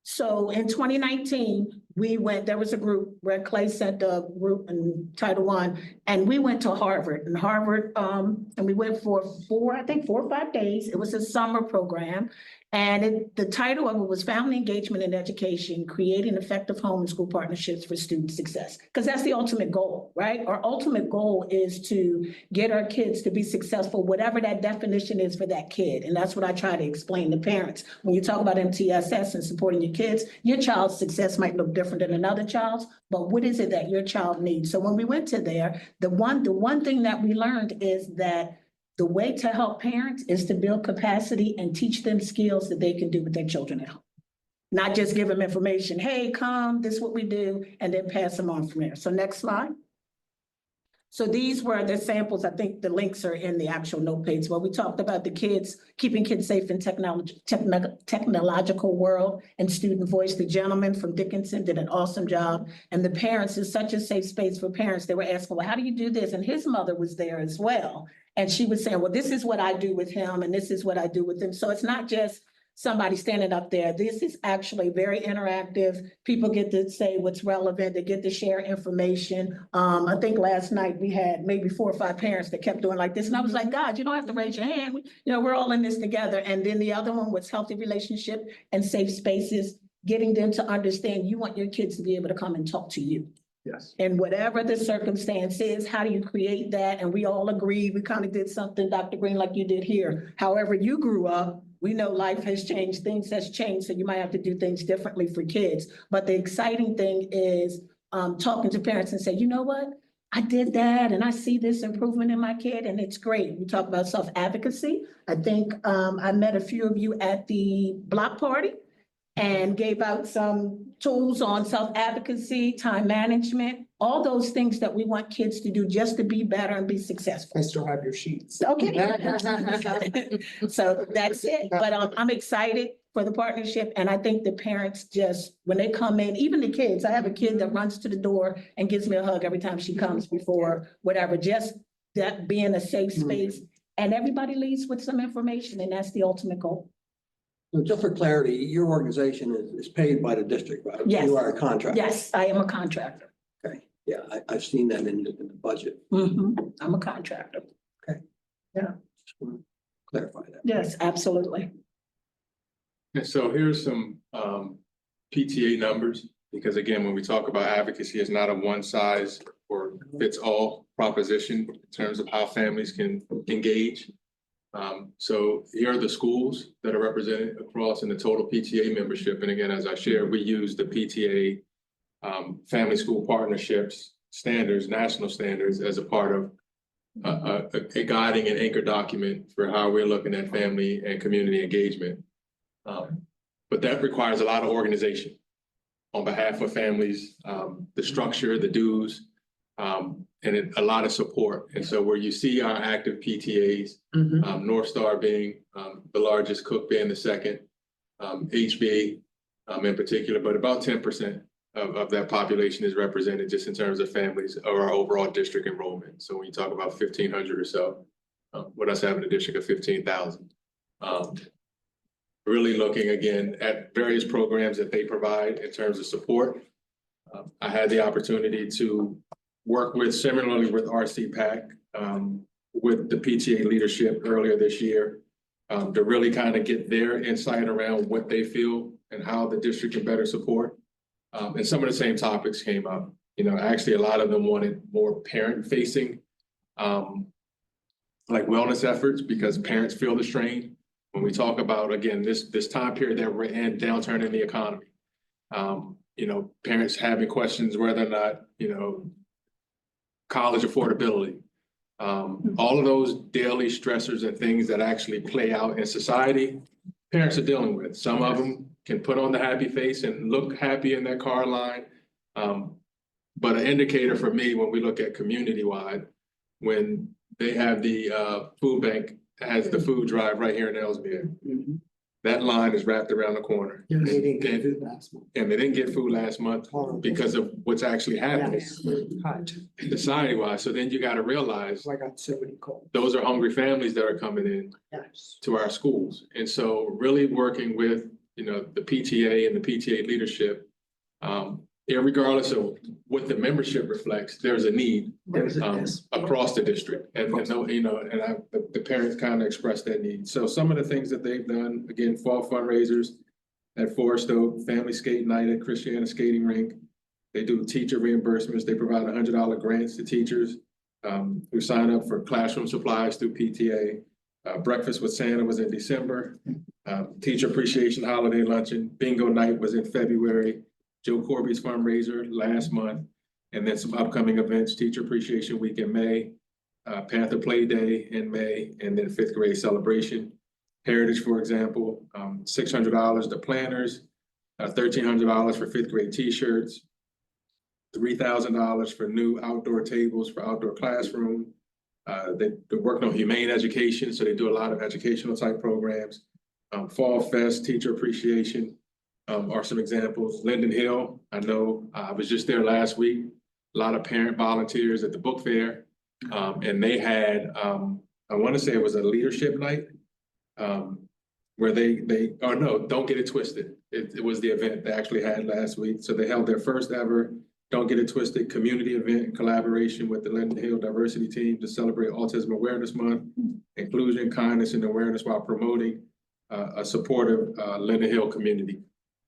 So in 2019, there was a group, Red Clay sent a group in Title I, and we went to Harvard. And Harvard, and we went for 4 or 5 days. It was a summer program. And the title of it was Family Engagement in Education, Creating Effective Home and School Partnerships for Student Success. Because that's the ultimate goal, right? Our ultimate goal is to get our kids to be successful, whatever that definition is for that kid. And that's what I try to explain to parents. When you talk about MTSS and supporting your kids, your child's success might look different than another child's, but what is it that your child needs? So when we went to there, the one thing that we learned is that the way to help parents is to build capacity and teach them skills that they can do with their children at home. Not just give them information, hey, come, this is what we do, and then pass them on from there. So next slide. So these were the samples. I think the links are in the actual note page, where we talked about the kids, keeping kids safe in technological world and student voice. The gentleman from Dickinson did an awesome job. And the parents is such a safe space for parents. They were asking, well, how do you do this? And his mother was there as well. And she was saying, well, this is what I do with him and this is what I do with him. So it's not just somebody standing up there. This is actually very interactive. People get to say what's relevant. They get to share information. I think last night we had maybe 4 or 5 parents that kept doing like this. And I was like, God, you don't have to raise your hand. We're all in this together. And then the other one was healthy relationship and safe spaces, getting them to understand you want your kids to be able to come and talk to you. Yes. And whatever the circumstance is, how do you create that? And we all agreed, we kind of did something, Dr. Green, like you did here. However you grew up, we know life has changed, things has changed, so you might have to do things differently for kids. But the exciting thing is talking to parents and say, you know what? I did that and I see this improvement in my kid and it's great. We talk about self-advocacy. I think I met a few of you at the block party and gave out some tools on self-advocacy, time management, all those things that we want kids to do just to be better and be successful. I still have your sheets. Okay. So that's it, but I'm excited for the partnership and I think the parents just, when they come in, even the kids, I have a kid that runs to the door and gives me a hug every time she comes before whatever, just that being a safe space. And everybody leaves with some information and that's the ultimate goal. So just for clarity, your organization is paid by the district, right? Yes. You are a contractor. Yes, I am a contractor. Okay, yeah, I've seen that in the budget. I'm a contractor. Just want to clarify that. Yes, absolutely. And so here's some PTA numbers, because again, when we talk about advocacy, it's not a one size or fits all proposition in terms of how families can engage. So here are the schools that are represented across in the total PTA membership. And again, as I shared, we use the PTA Family School Partnerships standards, national standards, as a part of a guiding and anchor document for how we're looking at family and community engagement. But that requires a lot of organization on behalf of families, the structure, the dues, and a lot of support. And so where you see our active PTAs, North Star being the largest, Cook being the second, HB in particular, but about 10% of that population is represented just in terms of families or our overall district enrollment. So when you talk about 1,500 or so, with us having a district of 15,000. Really looking again at various programs that they provide in terms of support. I had the opportunity to work similarly with RCPAC, with the PTA leadership earlier this year, to really kind of get their insight around what they feel and how the district can better support. And some of the same topics came up. Actually a lot of them wanted more parent-facing, like wellness efforts, because parents feel the strain. When we talk about, again, this time period that we're in, downturn in the economy, parents having questions whether or not, college affordability, all of those daily stressors and things that actually play out in society, parents are dealing with. Some of them can put on the happy face and look happy in their car line. But an indicator for me, when we look at community-wide, when they have the food bank has the food drive right here in Ellesmere, that line is wrapped around the corner. They didn't get food last month. And they didn't get food last month because of what's actually happening Hot. society-wise. So then you got to realize I got so many calls. those are hungry families that are coming in Yes. to our schools. And so really working with, the PTA and the PTA leadership, regardless of what the membership reflects, there's a need across the district. And the parents kind of expressed that need. So some of the things that they've done, again, fall fundraisers at Forest Oak, Family Skate Night at Christiana Skating Rink. They do teacher reimbursements. They provide $100 grants to teachers who sign up for classroom supplies through PTA. Breakfast with Santa was in December. Teacher Appreciation Holiday Luncheon. Bingo Night was in February. Joe Corby's fundraiser last month, and then some upcoming events, Teacher Appreciation Week in May, Panther Play Day in May, and then 5th grade celebration. Heritage, for example, $600 to planners, $1,300 for 5th grade t-shirts. $3,000 for new outdoor tables for outdoor classroom. They're working on humane education, so they do a lot of educational type programs. Fall Fest, teacher appreciation are some examples. Linden Hill, I know I was just there last week. A lot of parent volunteers at the book fair. And they had, I want to say it was a leadership night where don't get it twisted. It was the event they actually had last week. So they held their first ever Don't Get It Twisted community event in collaboration with the Linden Hill Diversity Team to celebrate Autism Awareness Month, inclusion, kindness, and awareness while promoting a supportive Linden Hill community.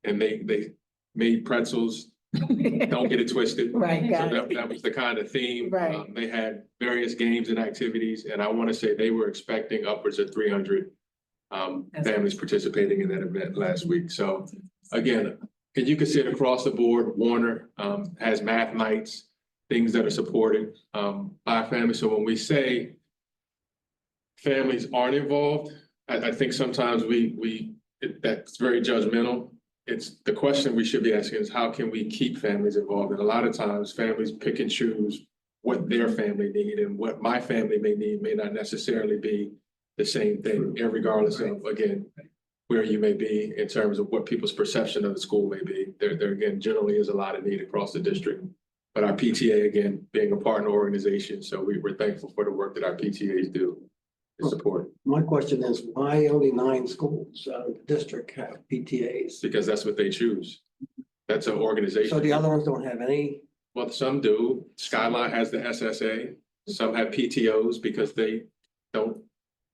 And they made pretzels. Don't get it twisted. Right, So got it. that was the kind of theme. Right. They had various games and activities, and I want to say they were expecting upwards of 300 families participating in that event last week. So again, and you can see it across the board. Warner has math nights, things that are supported by families. So when we say families aren't involved, I think sometimes that's very judgmental. It's the question we should be asking is how can we keep families involved? And a lot of times families pick and choose what their family need, and what my family may need may not necessarily be the same thing, regardless of, again, where you may be in terms of what people's perception of the school may be. There again, generally is a lot of need across the district. But our PTA, again, being a partner organization, so we're thankful for the work that our PTAs do to support. My question is, why only 9 schools out of the district have PTAs? Because that's what they choose. That's an organization. So the other ones don't have any? Well, some do. Skyline has the SSA. Some have PTOs because they don't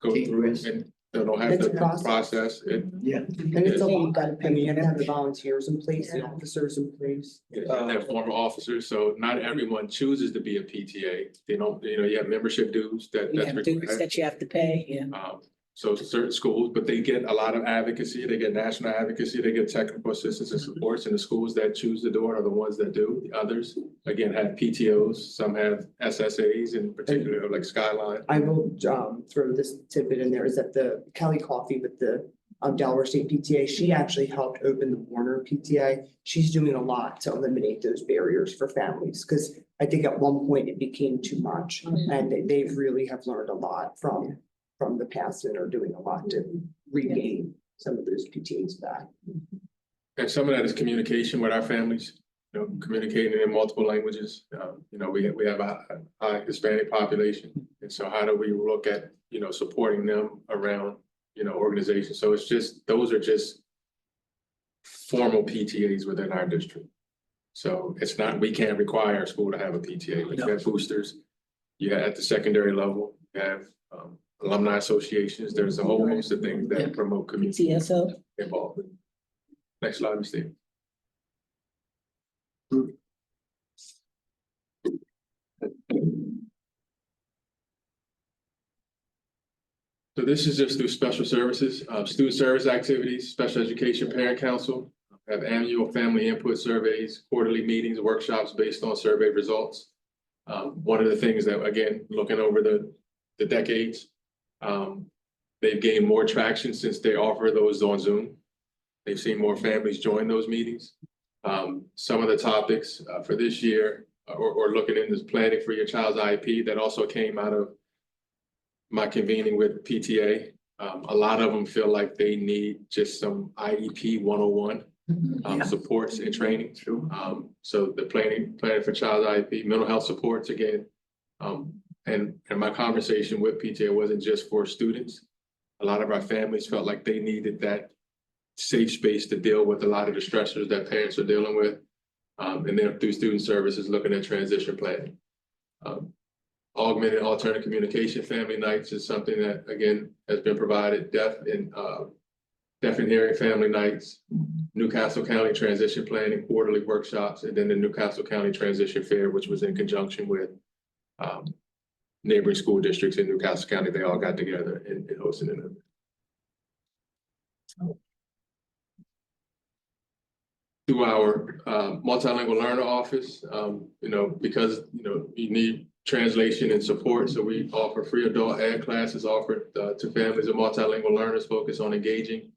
go Take through risks. and they don't have It's the a process. process. Yeah. And it's a lot, gotta pay I mean, you for have to have the membership. volunteers in place, the officers in place. They're former officers, so not everyone chooses to be a PTA. They don't, you have membership dues that's required. that you have to pay, yeah. So certain schools, but they get a lot of advocacy, they get national advocacy, they get technical assistance and supports, and the schools that choose to do it are the ones that do. The others, again, have PTOs, some have SSAs, in particular like Skyline. I will throw this tidbit in there, is that the Kelly Coffey with the Delaware State PTA, she actually helped open the Warner PTA. She's doing a lot to eliminate those barriers for families, because I think at one point it became too much. And they really have learned a lot from the past and are doing a lot to regain some of those PTAs back. And some of that is communication with our families, communicating in multiple languages. We have a high Hispanic population. And so how do we look at, supporting them around, organizations? So it's just, those are just formal PTAs within our district. So it's not, we can't require a school to have a PTA, but you have boosters. You have at the secondary level, you have alumni associations. There's a whole host of things that promote community TSO. involvement. Next slide, Steve. So this is just through special services, student service activities, special education parent council, have annual family input surveys, quarterly meetings, workshops based on survey results. One of the things that, again, looking over the decades, they've gained more traction since they offer those on Zoom. They've seen more families join those meetings. Some of the topics for this year, or looking into planning for your child's IEP, that also came out of my convening with PTA. A lot of them feel like they need just some IEP 101 supports and training. So the planning for child's IEP, mental health supports again. And my conversation with PTA wasn't just for students. A lot of our families felt like they needed that safe space to deal with a lot of the stressors that parents are dealing with. And then through student services, looking at transition planning. Augmented alternate communication family nights is something that, again, has been provided. Deaf and hearing family nights, Newcastle County transition planning, quarterly workshops, and then the Newcastle County Transition Fair, which was in conjunction with neighboring school districts in Newcastle County. They all got together and hosted an event. Through our multilingual learner office, because you need translation and support, so we offer free adult ed classes offered to families of multilingual learners focused on engaging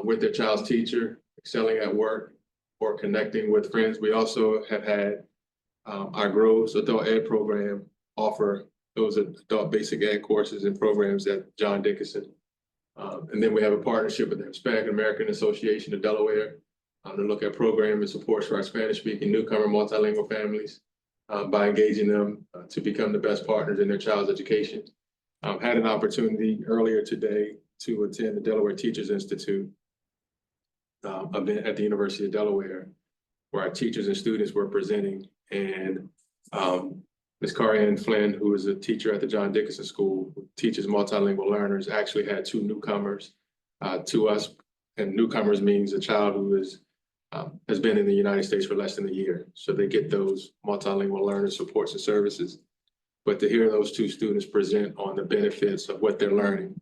with their child's teacher, excelling at work, or connecting with friends. We also have had Our Groves Adult Ed program offer those adult basic ed courses and programs at John Dickinson. And then we have a partnership with the Hispanic American Association of Delaware to look at program and supports for our Spanish-speaking newcomer multilingual families by engaging them to become the best partners in their child's education. Had an opportunity earlier today to attend the Delaware Teachers Institute event at the University of Delaware, where our teachers and students were presenting, and Ms. Carianne Flynn, who is a teacher at the John Dickinson School, who teaches multilingual learners, actually had two newcomers to us. And newcomers means a child who has been in the United States for less than a year. So they get those multilingual learner supports and services. But to hear those two students present on the benefits of what they're learning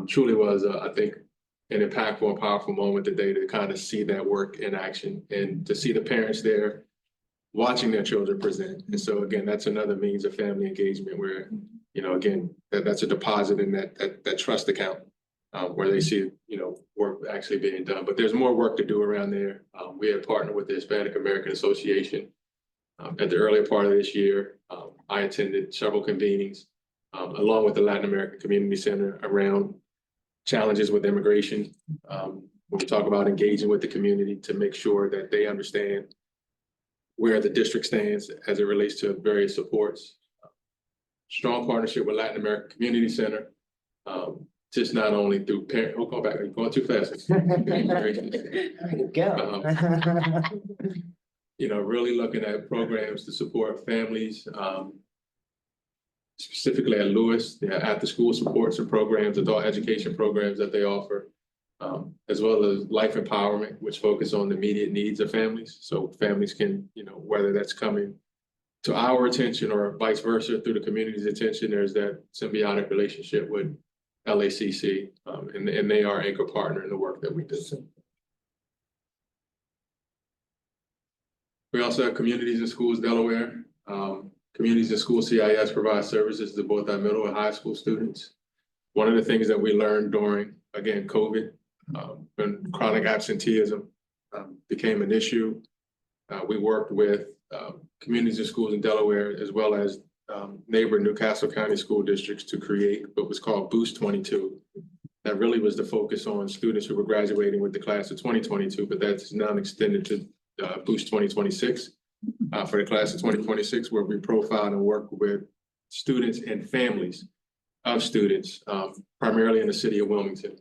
truly was, I think, an impactful and powerful moment today to kind of see that work in action and to see the parents there watching their children present. And so again, that's another means of family engagement where, you know, again, that's a deposit in that trust account where they see, you know, work actually being done. But there's more work to do around there. We had partnered with the Hispanic American Association at the earlier part of this year. I attended several convenings along with the Latin American Community Center around challenges with immigration. When we talk about engaging with the community to make sure that they understand where the district stands as it relates to various supports. Strong partnership with Latin American Community Center, just not only through parent, oh, go back, you're going too fast. You know, really looking at programs to support families, specifically at Lewis, after school supports and programs, adult education programs that they offer, as well as life empowerment, which focus on the immediate needs of families. So families can, you know, whether that's coming to our attention or vice versa through the community's attention, there's that symbiotic relationship with LACC, and they are anchor partner in the work that we do. We also have Communities in Schools Delaware. Communities in Schools CIS provides services to both our middle and high school students. One of the things that we learned during, again, COVID, when chronic absenteeism became an issue, we worked with Communities in Schools in Delaware, as well as neighboring Newcastle County school districts to create what was called Boost 22. That really was the focus on students who were graduating with the class of 2022, but that's now extended to Boost 2026 for the class of 2026, where we profile and work with students and families of students, primarily in the city of Wilmington.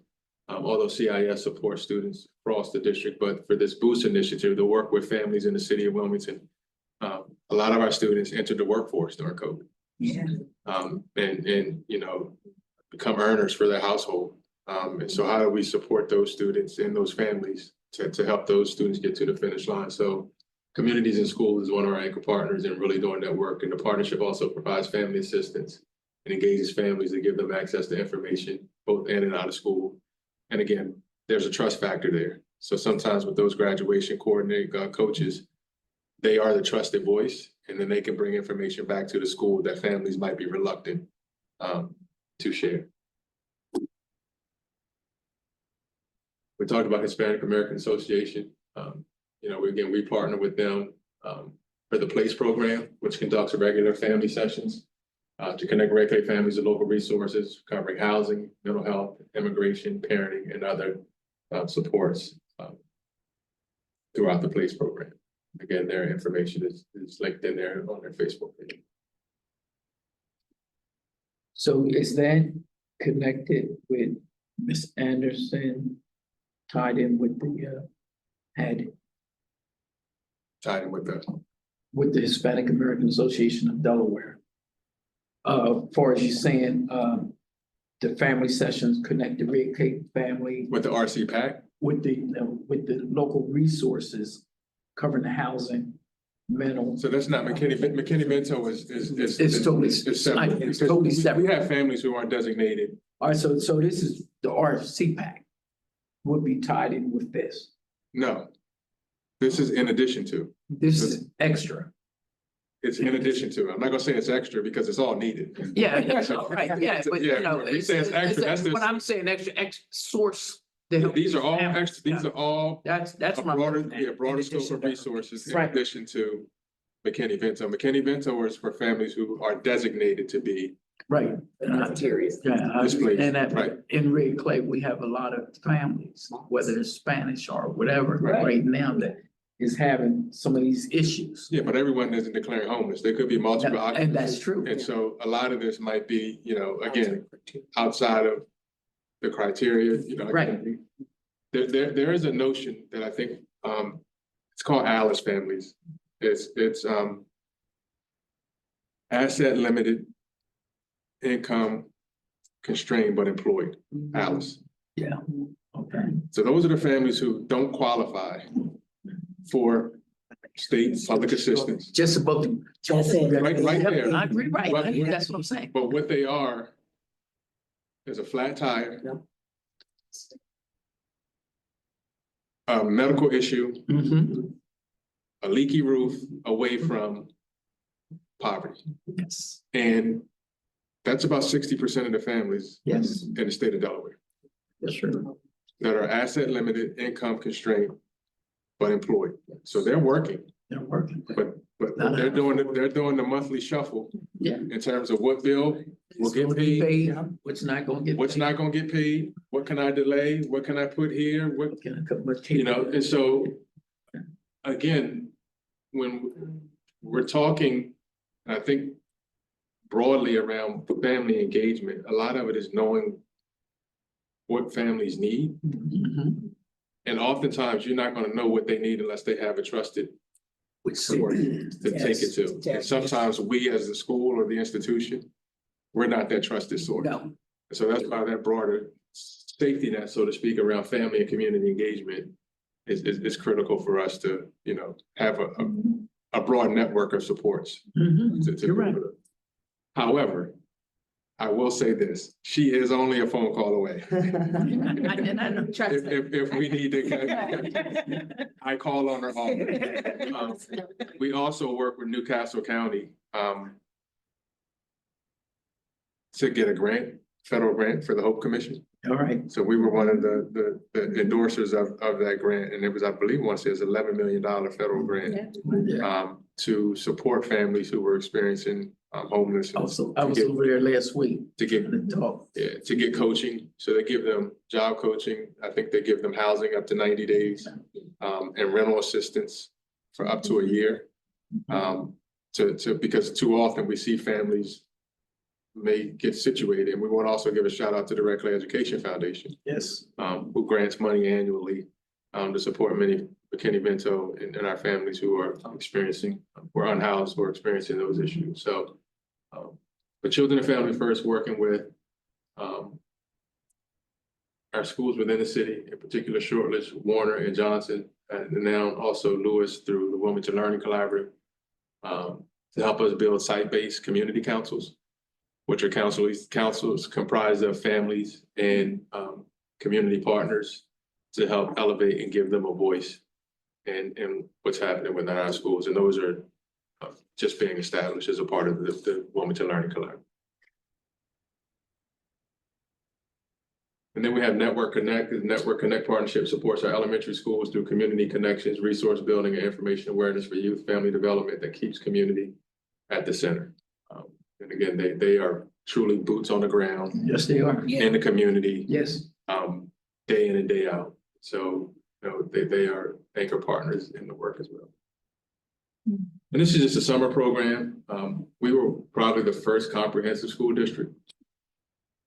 Although CIS supports students across the district, but for this Boost initiative, to work with families in the city of Wilmington, a lot of our students entered the workforce during COVID. Yeah. And you know, become earners for their household. And so how do we support those students and those families to help those students get to the finish line? So Communities in Schools is one of our anchor partners in really doing that work. And the partnership also provides family assistance and engages families to give them access to information, both in and out of school. And again, there's a trust factor there. So sometimes with those graduation coordinator coaches, they are the trusted voice, and then they can bring information back to the school that families might be reluctant to share. We talked about Hispanic American Association. You know, we partner with them for the PLACE program, which conducts regular family sessions to connect regular families with local resources covering housing, mental health, immigration, parenting, and other supports throughout the PLACE program. Again, their information is linked in there on their Facebook page. So is that connected with Ms. Anderson, tied in with the Tied in with the Hispanic American Association of Delaware? Far as you saying, the family sessions connect the Red Cape family the RC PAC? with the local resources covering the housing, mental. So that's not McKinney. McKinney-Vento is totally separate. it's totally separate. We have families who aren't designated. All right, so this is the RCPAC would be tied in with this. No, this is in addition to. This is extra. It's in addition to. I'm not gonna say it's extra because it's all needed. Yeah, right, yeah, but you know, when you say it's extra, that's what I'm saying, extra source. to help These are all families. extra. These are all That's a my. broader scope of resources in Right. addition to McKinney-Vento. McKinney-Vento is for families who are designated to be, Right. Criteria. Yeah, I Displaced, understand that, right. but in Red Clay, we have a lot of families, whether it's Spanish or whatever, Right. right now that is having some of these issues. yeah, but everyone isn't declaring homeless. There could be multiple And that's occupancies. true. And so a lot of this might be, again, outside of the criteria, Right. again, there is a notion that I think, it's called Alice families. It's asset limited, income constrained but employed, Alice. Yeah, okay. So those are the families who don't qualify for state public assistance. Just about the. That's it. Right there. I agree, right, But- that's what I'm saying. But what they are is a flat tire, a medical issue, Mhm. a leaky roof away from poverty. Yes, And that's about 60% of the families yes, in the state of Delaware that's true. that are asset limited, income constrained, but employed. So they're working, They're working. but they're doing the monthly shuffle Yeah. in terms of what bill will get paid, What's not gonna get. what's paid. not gonna get paid, what can I delay, what can I put here, what, Can I cut my and so again, when we're talking, I think broadly around family engagement, a lot of it is knowing what families need. Mhm. And oftentimes you're not gonna know what they need unless they have a trusted Which source to take it to. Yes. And sometimes we as the school or the institution, we're not that trusted source. No, So that's why that broader safety net, so to speak, around family and community engagement is critical for us to, have a broad network of supports. Mhm. to You're be right. able to- However, I will say this, she is only a phone call away. And I know, trust me. If we need to, I call on her often. We also work with Newcastle County, to get a grant, federal grant for the Hope Commission. All right, So we were one of the endorsers of that grant, and it was, I believe, once it was $11 million federal grant. yeah. To support families who were experiencing homelessness. I was over there last week To get, to talk. yeah, to get coaching, so they give them job coaching, I think they give them housing up to 90 days. And rental assistance for up to a year. Because too often we see families may get situated, and we want to also give a shout out to the Red Clay Education Foundation. Yes. Who grants money annually to support many McKinney-Vento and our families who are experiencing, who are unhoused or experiencing those issues. So, but Children and Family First, working with our schools within the city, in particular Shortledge, Warner, and Johnson, and now also Lewis through the Wilmington Learning Collaborative, to help us build site-based community councils, which are councils comprised of families and community partners to help elevate and give them a voice in what's happening within our schools. And those are just being established as a part of the Wilmington Learning Collaborative. And then we have Network Connect. The Network Connect partnership supports our elementary schools through community connections, resource building, and information awareness for youth, family development that keeps community at the center. And again, they are truly boots on the ground Yes, they are. in the community, Yes. day in and day out. So, they are anchor partners in the work as well. And this is just a summer program. We were probably the first comprehensive school district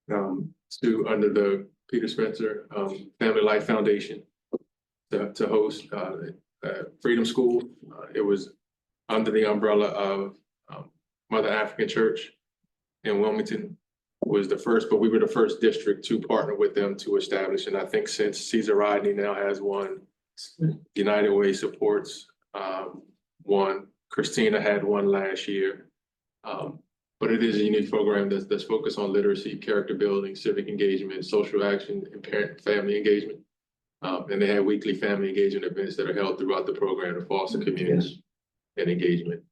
under the Peter Spencer Family Life Foundation to host Freedom School. It was under the umbrella of Mother African Church in Wilmington was the first, but we were the first district to partner with them to establish. And I think since Cesar Rodney now has one, United Way supports one, Christina had one last year. But it is a unique program that's focused on literacy, character building, civic engagement, social action, and parent family engagement. And they have weekly family engagement events that are held throughout the program to foster community and engagement.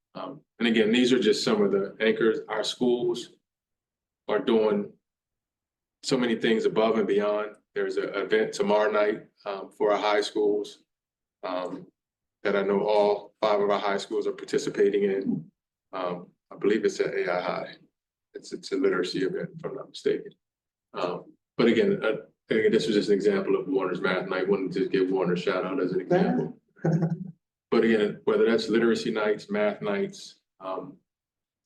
And again, these are just some of the anchors. Our schools are doing so many things above and beyond. There's an event tomorrow night for our high schools that I know all 5 of our high schools are participating in. I believe it's at AI High. It's a literacy event, if I'm not mistaken. But again, this was just an example of Warner's Math Night. Wanted to give Warner a shout out as an example. But again, whether that's literacy nights, math nights,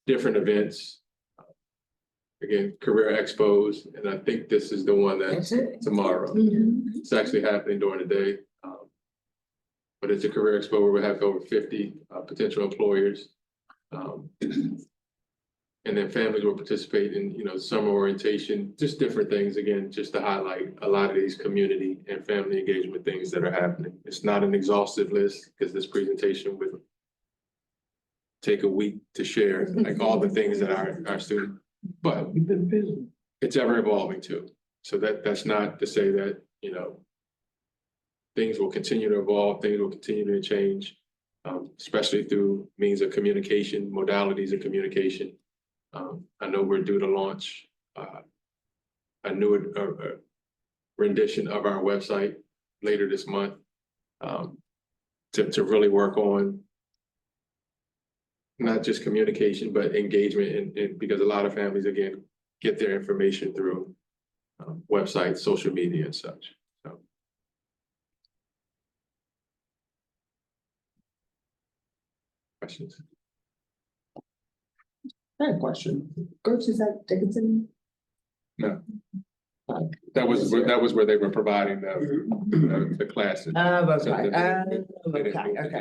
different events, again, career expos, and I think this is the one that's tomorrow. It's actually happening during the day. But it's a career expo where we have over 50 potential employers. And then families will participate in, summer orientation, just different things, again, just to highlight a lot of these community and family engagement things that are happening. It's not an exhaustive list because this presentation would take a week to share, like all the things that our students, but it's ever evolving too. So that's not to say that, things will continue to evolve, things will continue to change, especially through means of communication, modalities of communication. I know we're due to launch a new rendition of our website later this month to really work on not just communication, but engagement, and because a lot of families, again, get their information through websites, social media and such. So. Questions? I have a question. Coach, is that Dickinson? No. That was where they were providing the classes. Okay,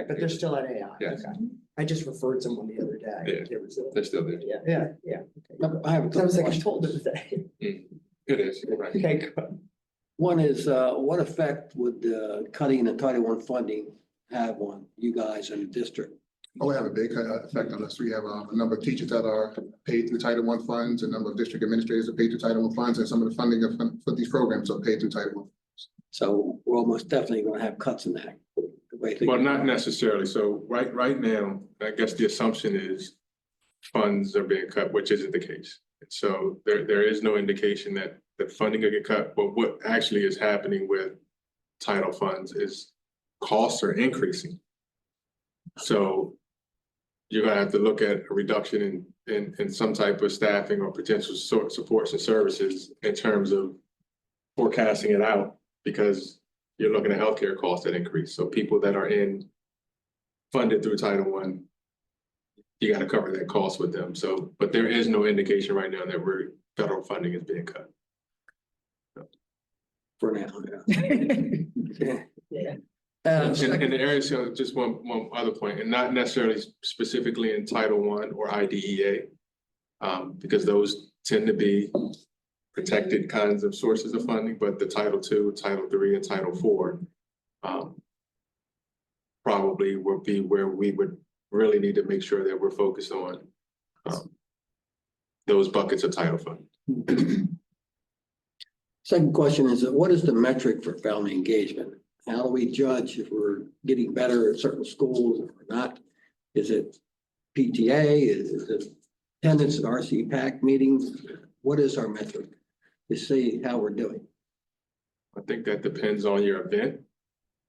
but they're still at AI. Yes. Okay. I just referred someone the other day. Yeah. There was a- They're still there. Yeah. Okay. I have a So I was like, I question. told them today. It is, you're right. Okay, good. One is, what effect would cutting the Title I funding have on you guys in the district? Oh, we have a big effect on us. We have a number of teachers that are paid through Title I funds, a number of district administrators are paid through Title I funds, and some of the funding for these programs are paid through Title I. So we're almost definitely gonna have cuts in that. the way things- Well, not necessarily. So right now, I guess the assumption is funds are being cut, which isn't the case. So there is no indication that the funding will get cut, but what actually is happening with title funds is costs are increasing. So you're gonna have to look at a reduction in some type of staffing or potential supports and services in terms of forecasting it out, because you're looking at healthcare costs that increase. So people that are funded through Title I, you gotta cover that cost with them. So, but there is no indication right now that federal funding is being cut. For now, yeah. Yeah. In the area, so just one other point, and not necessarily specifically in Title I or IDEA, because those tend to be protected kinds of sources of funding, but the Title II, Title III, and Title IV probably will be where we would really need to make sure that we're focused on those buckets of title fund. Second question is, what is the metric for family engagement? How do we judge if we're getting better at certain schools or not? Is it PTA? Is it attendance at RC PAC meetings? What is our metric to see how we're doing? I think that depends on your event.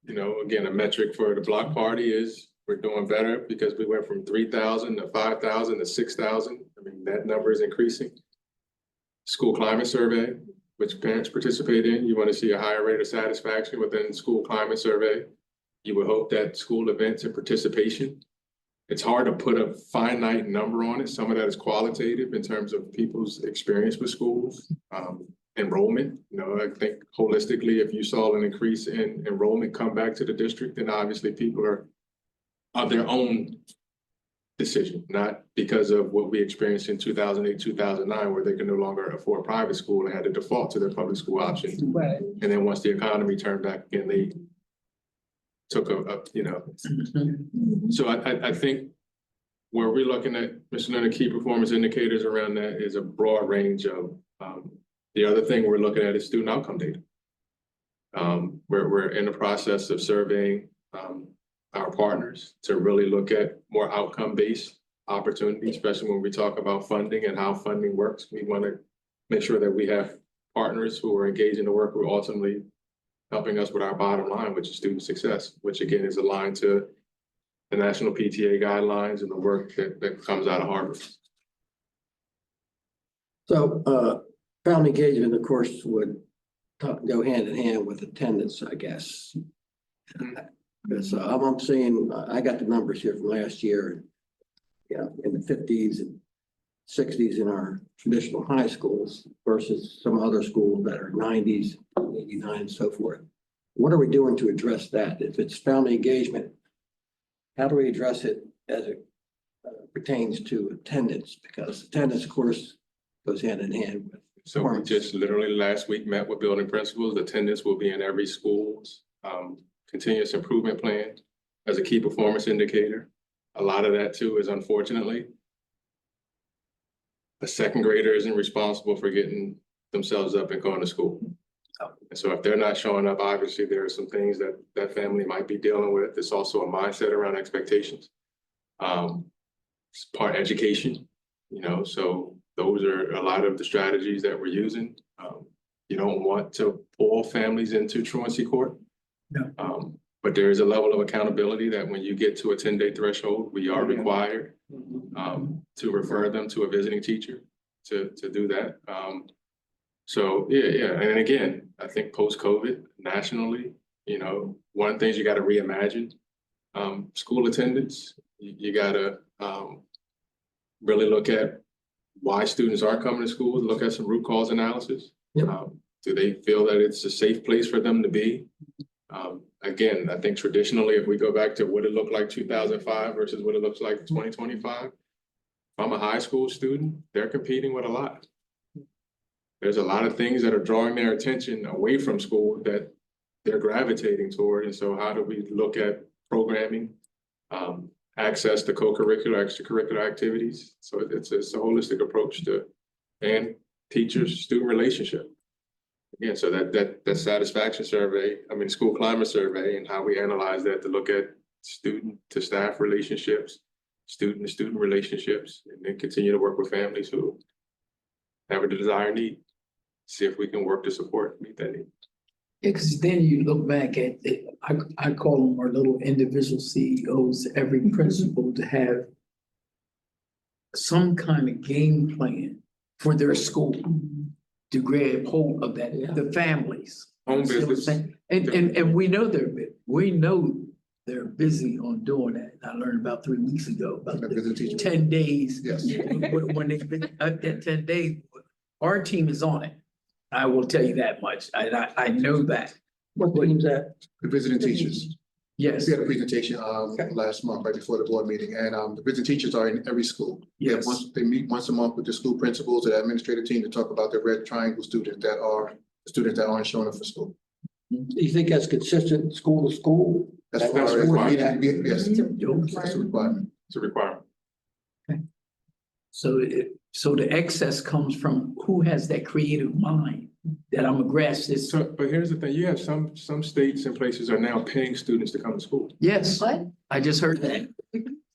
You know, again, a metric for the block party is we're doing better because we went from 3,000 to 5,000 to 6,000. I mean, that number is increasing. School climate survey, which parents participate in, you want to see a higher rate of satisfaction within the school climate survey. You would hope that school events and participation. It's hard to put a finite number on it. Some of that is qualitative in terms of people's experience with schools. Enrollment, you know, I think holistically, if you saw an increase in enrollment come back to the district, then obviously people are of their own decision, not because of what we experienced in 2008, 2009, where they could no longer afford private school and had to default to their public school option. Right. And then once the economy turned back again, they took you know. So I think where we're looking at, Mr. Leonard, key performance indicators around that is a broad range of, the other thing we're looking at is student outcome data. We're in the process of surveying our partners to really look at more outcome-based opportunities, especially when we talk about funding and how funding works. We want to make sure that we have partners who are engaged in the work who are ultimately helping us with our bottom line, which is student success, which again is aligned to the national PTA guidelines and the work that comes out of Harvard. So, family engagement, of course, would go hand in hand with attendance, I guess. Because I'm seeing, I got the numbers here from last year. Yeah, in the 50s and 60s in our traditional high schools versus some other schools that are 90s, 89 and so forth. What are we doing to address that? If it's family engagement, how do we address it as it pertains to attendance? Because attendance, of course, goes hand in hand with. So we just literally last week met with building principals. Attendance will be in every school's continuous improvement plan as a key performance indicator. A lot of that too is unfortunately a second grader isn't responsible for getting themselves up and going to school. And so if they're not showing up, obviously there are some things that that family might be dealing with. There's also a mindset around expectations. It's part education, you know, so those are a lot of the strategies that we're using. You don't want to pull families into truancy court. No. But there is a level of accountability that when you get to a 10-day threshold, we are required to refer them to a visiting teacher to do that. So yeah. And again, I think post-COVID nationally, you know, one of the things you got to reimagine school attendance. You got to really look at why students are coming to school, look at some root cause analysis. Yep. Do they feel that it's a safe place for them to be? Again, I think traditionally, if we go back to what it looked like 2005 versus what it looks like 2025, if I'm a high school student, they're competing with a lot. There's a lot of things that are drawing their attention away from school that they're gravitating toward. And so how do we look at programming, access to co-curricular, extracurricular activities? So it's a holistic approach to, and teacher-student relationship. Again, so that satisfaction survey, school climate survey, and how we analyze that to look at student to staff relationships, student to student relationships, and then continue to work with families who have a desired need. See if we can work to support, meet that need. Because then you look back at it, I call them our little individual CEOs, every principal to have some kind of game plan for their school to grab hold of that, the families. Home See what I'm visits. saying? And we know they're busy on doing that. I learned about 3 weeks ago about Visiting the teacher. 10 days. Yes. When they've been, that 10 days, our team is on it. I will tell you that much. I know that. What team's that? The visiting teachers. Yes, We had a presentation last month, right before the board meeting, and the visiting teachers are in every school. yes. They meet once a month with the school principals and administrative team to talk about the red triangle students that aren't showing up for school. Do you think that's consistent school to school? As That's far as, required. yes, that's a requirement. It's a requirement. So the excess comes from who has that creative mind that I'm gonna grasp this. So, but here's the thing, you have some states and places are now paying students to come to school. Yes. What? I just heard that.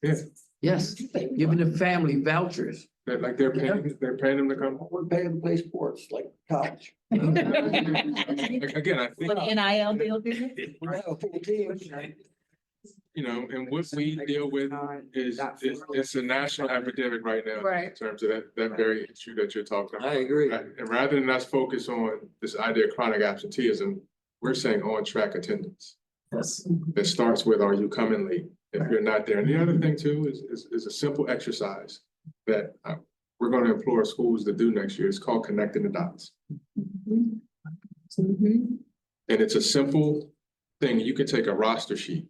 Yeah, Yes, giving the family vouchers. they're paying them to come. We're paying to play sports like college. Again, I think, NIL deal, We have a full team. you know, and what we deal with is it's a national epidemic right now. Right. In terms of that very issue that you're talking about. I agree. And rather than us focus on this idea of chronic absenteeism, we're saying on-track attendance. Yes. That starts with, are you coming late? If you're not there. And the other thing too is a simple exercise that we're going to implore schools to do next year. It's called connecting the dots. And it's a simple thing. You can take a roster sheet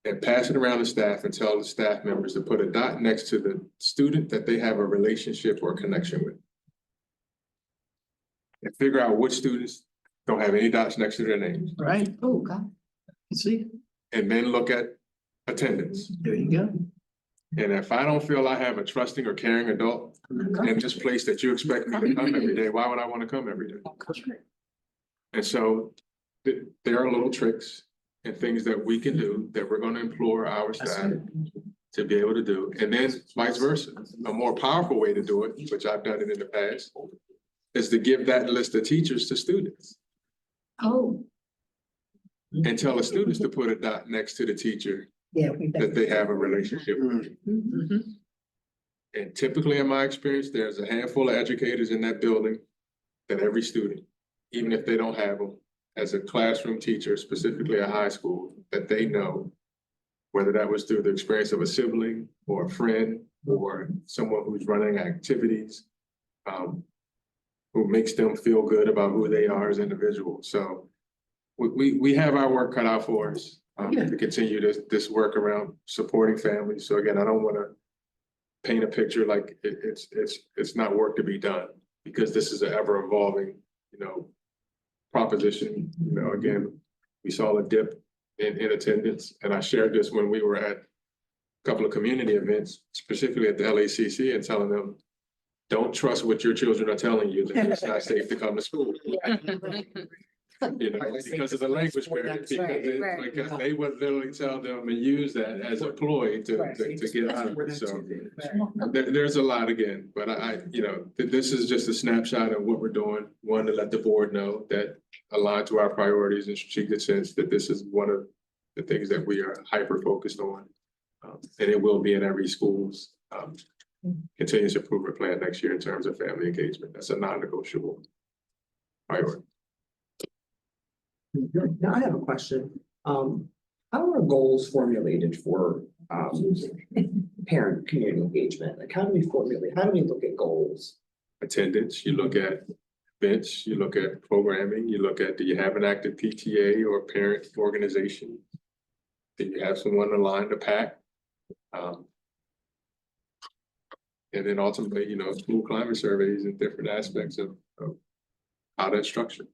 and pass it around the staff and tell the staff members to put a dot next to the student that they have a relationship or connection with. And figure out which students don't have any dots next to their names. Right? Oh, God. You see, And then look at attendance. there you go. And if I don't feel I have a trusting or caring adult in this place that you expect me to come every day, why would I want to come every day? And so there are little tricks and things that we can do that we're going to implore our staff to be able to do. And then vice versa. A more powerful way to do it, which I've done it in the past, is to give that list of teachers to students Oh, and tell the students to put a dot next to the teacher Yeah. that they have a relationship with. Mhm. And typically, in my experience, there's a handful of educators in that building that every student, even if they don't have them, as a classroom teacher, specifically at high school, that they know, whether that was through the experience of a sibling or a friend or someone who's running activities, who makes them feel good about who they are as individuals. So we have our work cut out for us to continue this work around supporting families. So again, I don't want to paint a picture like it's not work to be done, because this is an ever evolving, proposition. Again, we saw a dip in attendance, and I shared this when we were at a couple of community events, specifically at the LACC, and telling them, don't trust what your children are telling you, that it's not safe to come to school. Because of the language barrier, because they would literally tell them and use that as a ploy to get out of it. So there's a lot again, but this is just a snapshot of what we're doing. One, to let the board know that aligned to our priorities and strategic sense, that this is one of the things that we are hyper focused on. And it will be in every school's continuous improvement plan next year in terms of family engagement. That's a non-negotiable priority. Now I have a question. How are goals formulated for parent community engagement? Like, how do we look at goals? Attendance, you look at events, you look at programming, you look at, do you have an active PTA or parent organization? Do you have someone aligned to PAC? And then ultimately, school climate surveys and different aspects of how that's structured.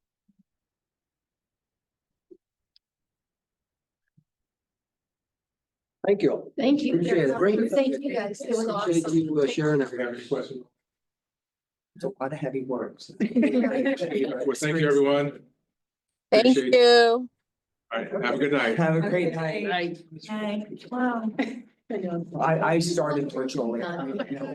Thank you all. Thank you. Appreciate it. Great. Thank you guys. It was Appreciate awesome. you sharing If you have any questions? It's a lot of heavy words. Well, thank you, everyone. Thank Appreciate it. you. All right, have a good night. Have a great night. Wow. I started virtually.